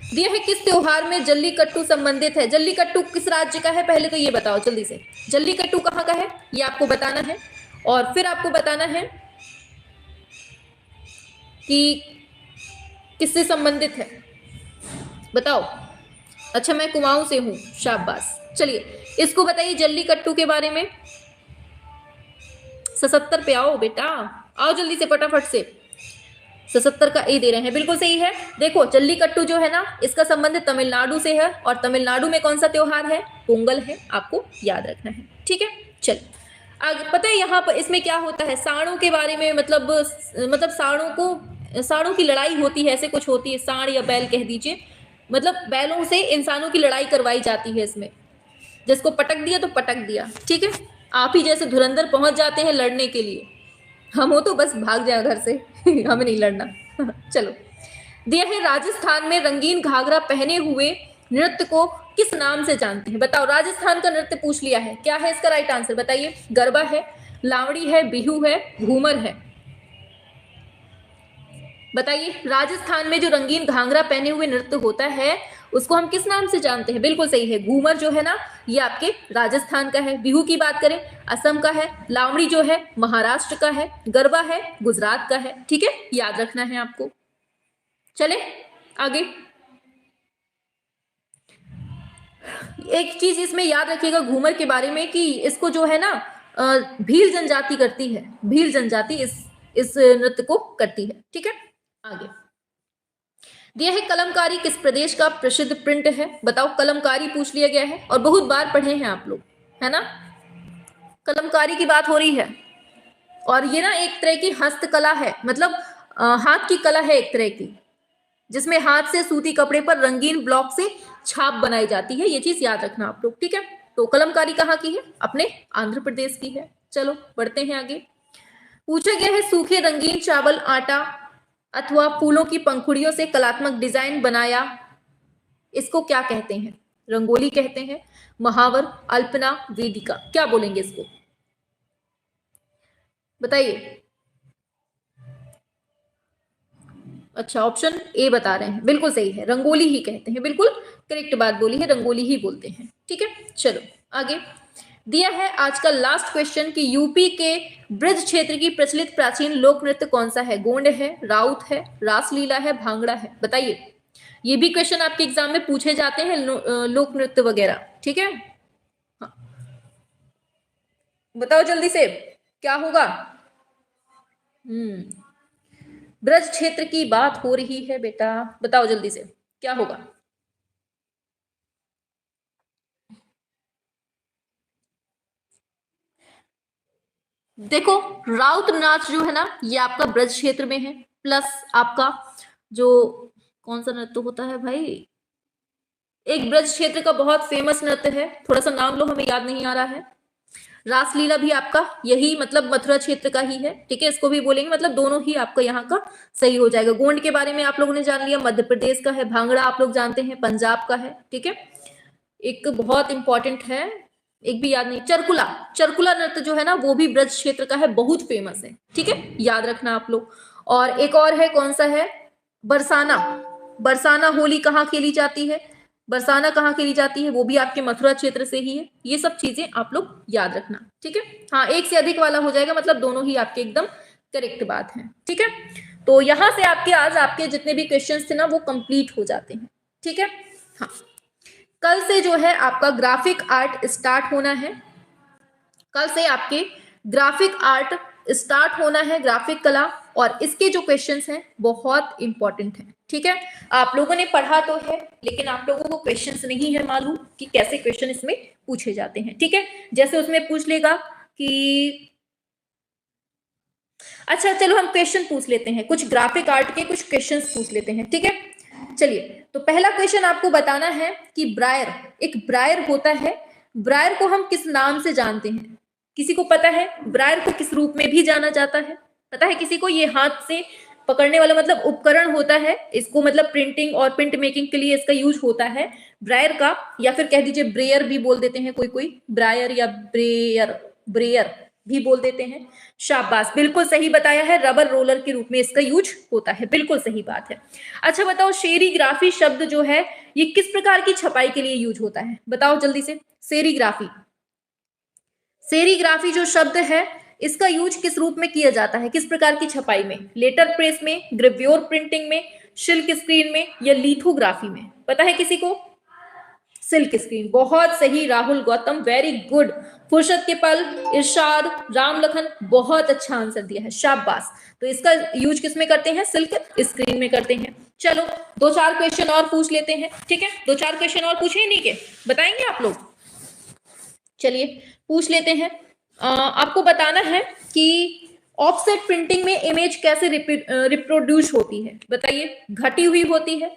दिया है किस त्योहार में जल्लीकट्टू संबंधित है। जल्लीकट्टू किस राज्य का है, पहले तो ये बताओ जल्दी से। जल्लीकट्टू कहाँ का है ये आपको बताना है, और फिर आपको बताना है कि किससे संबंधित है, बताओ। अच्छा, मैं कुमाऊं से हूं, शाबाश। चलिए इसको बताइए जल्लीकट्टू के बारे में। 77 पे आओ बेटा, आओ जल्दी से फटाफट से। 77 का ए दे रहे हैं, बिल्कुल सही है। देखो जल्लीकट्टू जो है ना, इसका संबंध तमिलनाडु से है, और तमिलनाडु में कौन सा त्योहार है, पोंगल है, आपको याद रखना है। ठीक है, चल आगे। पता है यहाँ पर इसमें क्या होता है, सांडों के बारे में, मतलब सांडों की लड़ाई होती है, ऐसे कुछ होती है, सांड या बैल कह दीजिए, मतलब बैलों से इंसानों की लड़ाई करवाई जाती है इसमें। जिसको पटक दिया तो पटक दिया। ठीक है, आप ही जैसे धुरंधर पहुंच जाते हैं लड़ने के लिए, हम हो तो बस भाग जाए घर से हमें नहीं लड़ना चलो, दिया है राजस्थान में रंगीन घाघरा पहने हुए नृत्य को किस नाम से जानते हैं, बताओ। राजस्थान का नृत्य पूछ लिया है, क्या है इसका राइट आंसर बताइए। गरबा है, लावड़ी है, बिहू है, घूमर है, बताइए। राजस्थान में जो रंगीन घाघरा पहने हुए नृत्य होता है उसको हम किस नाम से जानते हैं, बिल्कुल सही है, घूमर जो है ना ये आपके राजस्थान का है। बिहू की बात करें असम का है, लावड़ी जो है महाराष्ट्र का है, गरबा है गुजरात का है। ठीक है, याद रखना है आपको। चले आगे। एक चीज इसमें याद रखिएगा घूमर के बारे में कि इसको जो है ना भील जनजाति करती है, भील जनजाति इस नृत्य को करती है। ठीक है, आगे दिया है कलमकारी किस प्रदेश का प्रसिद्ध प्रिंट है, बताओ। कलमकारी पूछ लिया गया है और बहुत बार पढ़े हैं आप लोग, है ना। कलमकारी की बात हो रही है, और ये ना एक तरह की हस्तकला है, मतलब हाथ की कला है एक तरह की, जिसमें हाथ से सूती कपड़े पर रंगीन ब्लॉक से छाप बनाई जाती है। ये चीज याद रखना आप लोग। ठीक है, तो कलमकारी कहाँ की है, अपने आंध्र प्रदेश की है। चलो बढ़ते हैं आगे। पूछा गया है सूखे रंगीन चावल आटा अथवा फूलों की पंखुड़ियों से कलात्मक डिजाइन बनाया, इसको क्या कहते हैं। रंगोली कहते हैं, महावर, अल्पना, वेदिका, क्या बोलेंगे इसको, बताइए। अच्छा, ऑप्शन ए बता रहे हैं, बिल्कुल सही है, रंगोली ही कहते हैं, बिल्कुल करेक्ट बात बोली है, रंगोली ही बोलते हैं। ठीक है, चलो आगे। दिया है आज का लास्ट क्वेश्चन कि यूपी के ब्रज क्षेत्र की प्रचलित प्राचीन लोक नृत्य कौन सा है, गोंड है, राउत है, रासलीला है, भांगड़ा है, बताइए। ये भी क्वेश्चन आपके एग्जाम में पूछे जाते हैं, लोक नृत्य वगैरह। ठीक है, हाँ बताओ जल्दी से क्या होगा। ब्रज क्षेत्र की बात हो रही है बेटा, बताओ जल्दी से क्या होगा। देखो राउत नाच जो है ना ये आपका ब्रज क्षेत्र में है, प्लस आपका जो कौन सा नृत्य होता है भाई, एक ब्रज क्षेत्र का बहुत फेमस नृत्य है, थोड़ा सा नाम लो, हमें याद नहीं आ रहा है। रासलीला भी आपका यही मतलब मथुरा क्षेत्र का ही है। ठीक है, इसको भी बोलेंगे, मतलब दोनों ही आपका यहाँ का सही हो जाएगा। गोंड के बारे में आप लोगों ने जान लिया, मध्य प्रदेश का है। भांगड़ा आप लोग जानते हैं पंजाब का है। ठीक है, एक बहुत इंपॉर्टेंट है, एक भी याद नहीं, चरकुला। चरकुला नृत्य जो है ना वो भी ब्रज क्षेत्र का है, बहुत फेमस है। ठीक है, याद रखना आप लोग। और एक और है, कौन सा है, बरसाना। बरसाना होली कहाँ खेली जाती है, बरसाना कहाँ खेली जाती है, वो भी आपके मथुरा क्षेत्र से ही है। ये सब चीजें आप लोग याद रखना। ठीक है, हाँ एक से अधिक वाला हो जाएगा, मतलब दोनों ही आपके एकदम करेक्ट बात है। ठीक है, तो यहां से आपके आज आपके जितने भी क्वेश्चंस थे ना वो कंप्लीट हो जाते हैं। ठीक है, हाँ कल से जो है आपका ग्राफिक आर्ट स्टार्ट होना है, कल से आपके ग्राफिक आर्ट स्टार्ट होना है, ग्राफिक कला, और इसके जो क्वेश्चंस हैं बहुत इंपॉर्टेंट हैं। ठीक है, आप लोगों ने पढ़ा तो है लेकिन आप लोगों को क्वेश्चंस नहीं है मालूम कि कैसे क्वेश्चन इसमें पूछे जाते हैं। ठीक है, जैसे उसमें पूछ लेगा कि अच्छा चलो हम क्वेश्चन पूछ लेते हैं, कुछ ग्राफिक आर्ट के कुछ क्वेश्चंस पूछ लेते हैं। ठीक है, चलिए तो पहला क्वेश्चन आपको बताना है कि ब्रायर, एक ब्रायर होता है, ब्रायर को हम किस नाम से जानते हैं, किसी को पता है ब्रायर को किस रूप में भी जाना जाता है, पता है किसी को। ये हाथ से पकड़ने वाला मतलब उपकरण होता है, इसको मतलब प्रिंटिंग और प्रिंट मेकिंग के लिए इसका यूज होता है ब्रायर का, या फिर कह दीजिए ब्रेयर भी बोल देते हैं कोई कोई, ब्रायर या ब्रेयर, ब्रेयर भी बोल देते हैं। शाबाश, बिल्कुल सही बताया है, रबर रोलर के रूप में इसका यूज होता है, बिल्कुल सही बात है। अच्छा बताओ, सेरीग्राफी शब्द जो है ये किस प्रकार की छपाई के लिए यूज होता है? बताओ जल्दी से। सेरीग्राफी, सेरीग्राफी जो शब्द है इसका यूज किस रूप में किया जाता है, किस प्रकार की छपाई में? लेटर प्रेस में, ग्रेव्योर प्रिंटिंग में, सिल्क स्क्रीन में, या लिथोग्राफी में? पता है किसी को? सिल्क स्क्रीन, बहुत सही राहुल गौतम, वेरी गुड। फुर्सत के पल, इरशाद, राम लखन, बहुत अच्छा आंसर दिया है, शाबाश। तो इसका यूज किस में करते हैं? सिल्क स्क्रीन में करते हैं। चलो दो चार क्वेश्चन और पूछ लेते हैं, ठीक है? दो चार क्वेश्चन और पूछे नहीं के बताएंगे आप लोग? चलिए पूछ लेते हैं। आपको बताना है कि ऑफसेट प्रिंटिंग में इमेज कैसे रिप्रोड्यूस होती है, बताइए। घटी हुई होती है,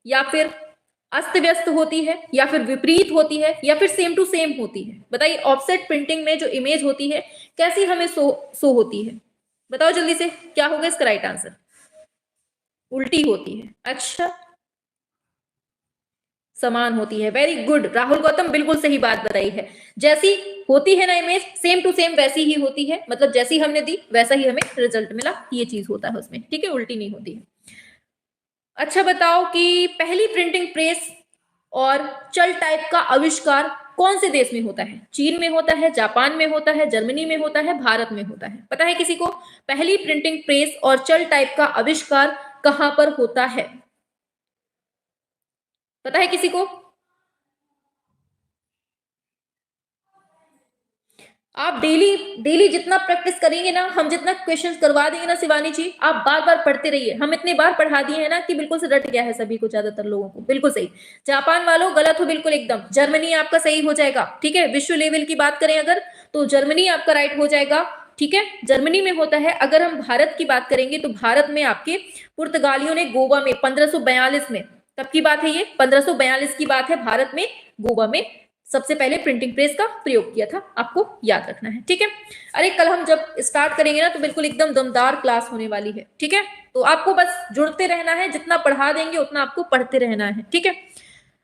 या फिर अस्त व्यस्त होती है, या फिर विपरीत होती है, या फिर सेम टू सेम होती है? बताइए, ऑफसेट प्रिंटिंग में जो इमेज होती है कैसी हमें शो होती है? बताओ जल्दी से, क्या होगा इसका राइट आंसर? उल्टी होती है। अच्छा, समान होती है, वेरी गुड राहुल गौतम, बिल्कुल सही बात बताई है। जैसी होती है ना इमेज, सेम टू सेम वैसी ही होती है, मतलब जैसी हमने दी वैसा ही हमें रिजल्ट मिला, ये चीज होता है उसमें, ठीक है? उल्टी नहीं होती है। अच्छा बताओ कि पहली प्रिंटिंग प्रेस और चल टाइप का आविष्कार कौन से देश में होता है? चीन में होता है, जापान में होता है, जर्मनी में होता है, भारत में होता है? पता है किसी को? पहली प्रिंटिंग प्रेस और चल टाइप का आविष्कार कहां पर होता है? पता है किसी को? आप डेली डेली जितना प्रैक्टिस करेंगे ना, हम जितना क्वेश्चंस करवा देंगे ना शिवानी जी, आप बार बार पढ़ते रहिए। हम इतने बार पढ़ा दिए हैं ना कि बिल्कुल से रट गया है सभी को, ज्यादातर लोगों को। बिल्कुल सही। जापान वालों गलत हो बिल्कुल एकदम। जर्मनी आपका सही हो जाएगा, ठीक है? विश्व लेवल की बात करें अगर, तो जर्मनी आपका राइट हो जाएगा, ठीक है? जर्मनी में होता है। अगर हम भारत की बात करेंगे तो भारत में आपके पुर्तगालियों ने गोवा में 1542 में, तब की बात है ये, 1542 की बात है, भारत में गोवा में सबसे पहले प्रिंटिंग प्रेस का प्रयोग किया था, आपको याद रखना है, ठीक है? अरे कल हम जब स्टार्ट करेंगे ना तो बिल्कुल एकदम दमदार क्लास होने वाली है, ठीक है? तो आपको बस जुड़ते रहना है, जितना पढ़ा देंगे उतना आपको पढ़ते रहना है, ठीक है?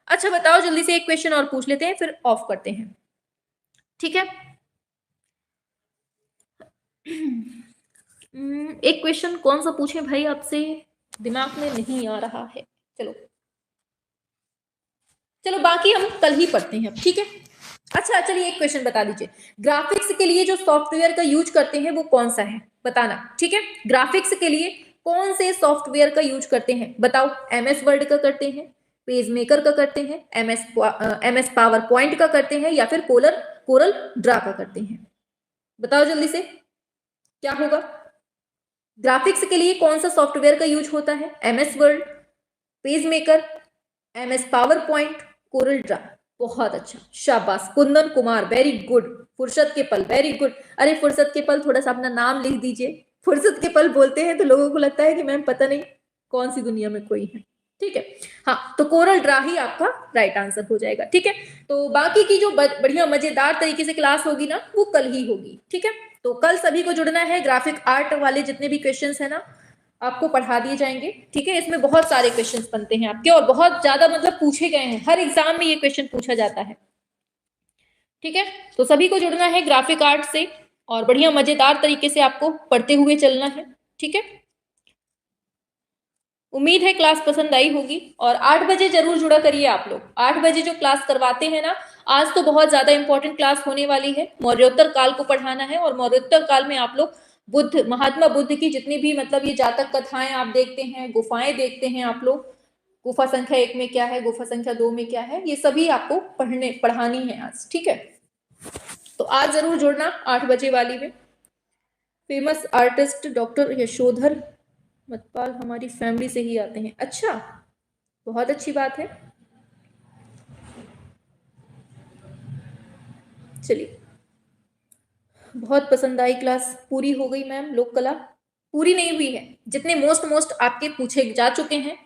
अच्छा बताओ जल्दी से, एक क्वेश्चन और पूछ लेते हैं फिर ऑफ करते हैं, ठीक है? एक क्वेश्चन कौन सा पूछे भाई आपसे, दिमाग में नहीं आ रहा है। चलो चलो, बाकी हम कल ही पढ़ते हैं, ठीक है? अच्छा चलिए, एक क्वेश्चन बता दीजिए। ग्राफिक्स के लिए जो सॉफ्टवेयर का यूज करते हैं वो कौन सा है, बताना, ठीक है? ग्राफिक्स के लिए कौन से सॉफ्टवेयर का यूज करते हैं, बताओ। एमएस वर्ड का करते हैं, पेज मेकर का करते हैं, एमएस पावर पॉइंट का करते हैं, या फिर कोरल ड्रा का करते हैं? बताओ जल्दी से, क्या होगा? ग्राफिक्स के लिए कौन सा सॉफ्टवेयर का यूज होता है? MS word, page maker, MS power point, Corel Draw. बहुत अच्छा, शाबाश कुंदन कुमार, वेरी गुड। फुर्सत के पल, वेरी गुड। अरे फुर्सत के पल, थोड़ा सा अपना नाम लिख दीजिए। फुर्सत के पल बोलते हैं तो लोगों को लगता है कि मैम पता नहीं कौन सी दुनिया में कोई है, ठीक है? हाँ, तो कोरल ड्रा ही आपका राइट आंसर हो जाएगा, ठीक है? तो बाकी की जो बढ़िया मजेदार तरीके से क्लास होगी ना, वो कल ही होगी, ठीक है? तो कल सभी को जुड़ना है। ग्राफिक आर्ट वाले जितने भी क्वेश्चन है ना, आपको पढ़ा दिए जाएंगे, ठीक है? इसमें बहुत सारे क्वेश्चंस बनते हैं आपके, और बहुत ज्यादा मतलब पूछे गए हैं, हर एग्जाम में ये क्वेश्चन पूछा जाता है, ठीक है? तो सभी को जुड़ना है ग्राफिक आर्ट से, और बढ़िया मजेदार तरीके से आपको पढ़ते हुए चलना है, ठीक है? उम्मीद है क्लास पसंद आई होगी, और 8 बजे जरूर जुड़ा करिए आप लोग। 8 बजे जो क्लास करवाते हैं ना, आज तो बहुत ज्यादा इंपॉर्टेंट क्लास होने वाली है। मौर्योत्तर काल को पढ़ाना है, और मौर्योत्तर काल में आप लोग महात्मा बुद्ध की जितनी भी मतलब ये जातक कथाएं आप देखते हैं, गुफाएं देखते हैं आप लोग, गुफा संख्या 1 में क्या है, गुफा संख्या 2 में क्या है, ये सभी आपको पढ़ानी है आज, ठीक है? तो आज जरूर जुड़ना 8 बजे वाली में। फेमस आर्टिस्ट डॉक्टर यशोधर मतपाल हमारी फैमिली से ही आते हैं, अच्छा, बहुत अच्छी बात है। चलिए, बहुत पसंद आई क्लास, पूरी हो गई मैम। लोक कला पूरी नहीं हुई है, जितने मोस्ट आपके पूछे जा चुके हैं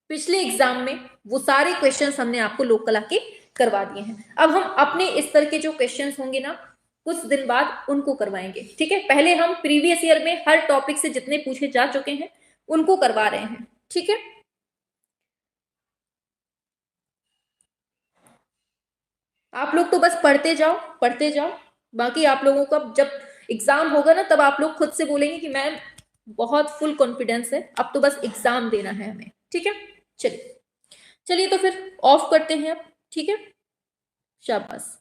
पिछले एग्जाम में, वो सारे क्वेश्चंस हमने आपको लोक कला के करवा दिए हैं। अब हम अपने स्तर के जो क्वेश्चंस होंगे ना, कुछ दिन बाद उनको करवाएंगे, ठीक है? पहले हम प्रीवियस ईयर में हर टॉपिक से जितने पूछे जा चुके हैं उनको करवा रहे हैं, ठीक है? आप लोग तो बस पढ़ते जाओ, पढ़ते जाओ। बाकी आप लोगों का जब एग्जाम होगा ना तब आप लोग खुद से बोलेंगे कि मैम बहुत फुल कॉन्फिडेंस है, अब तो बस एग्जाम देना है हमें। ठीक है, चलिए चलिए तो फिर ऑफ करते हैं अब। ठीक है, शाबाश।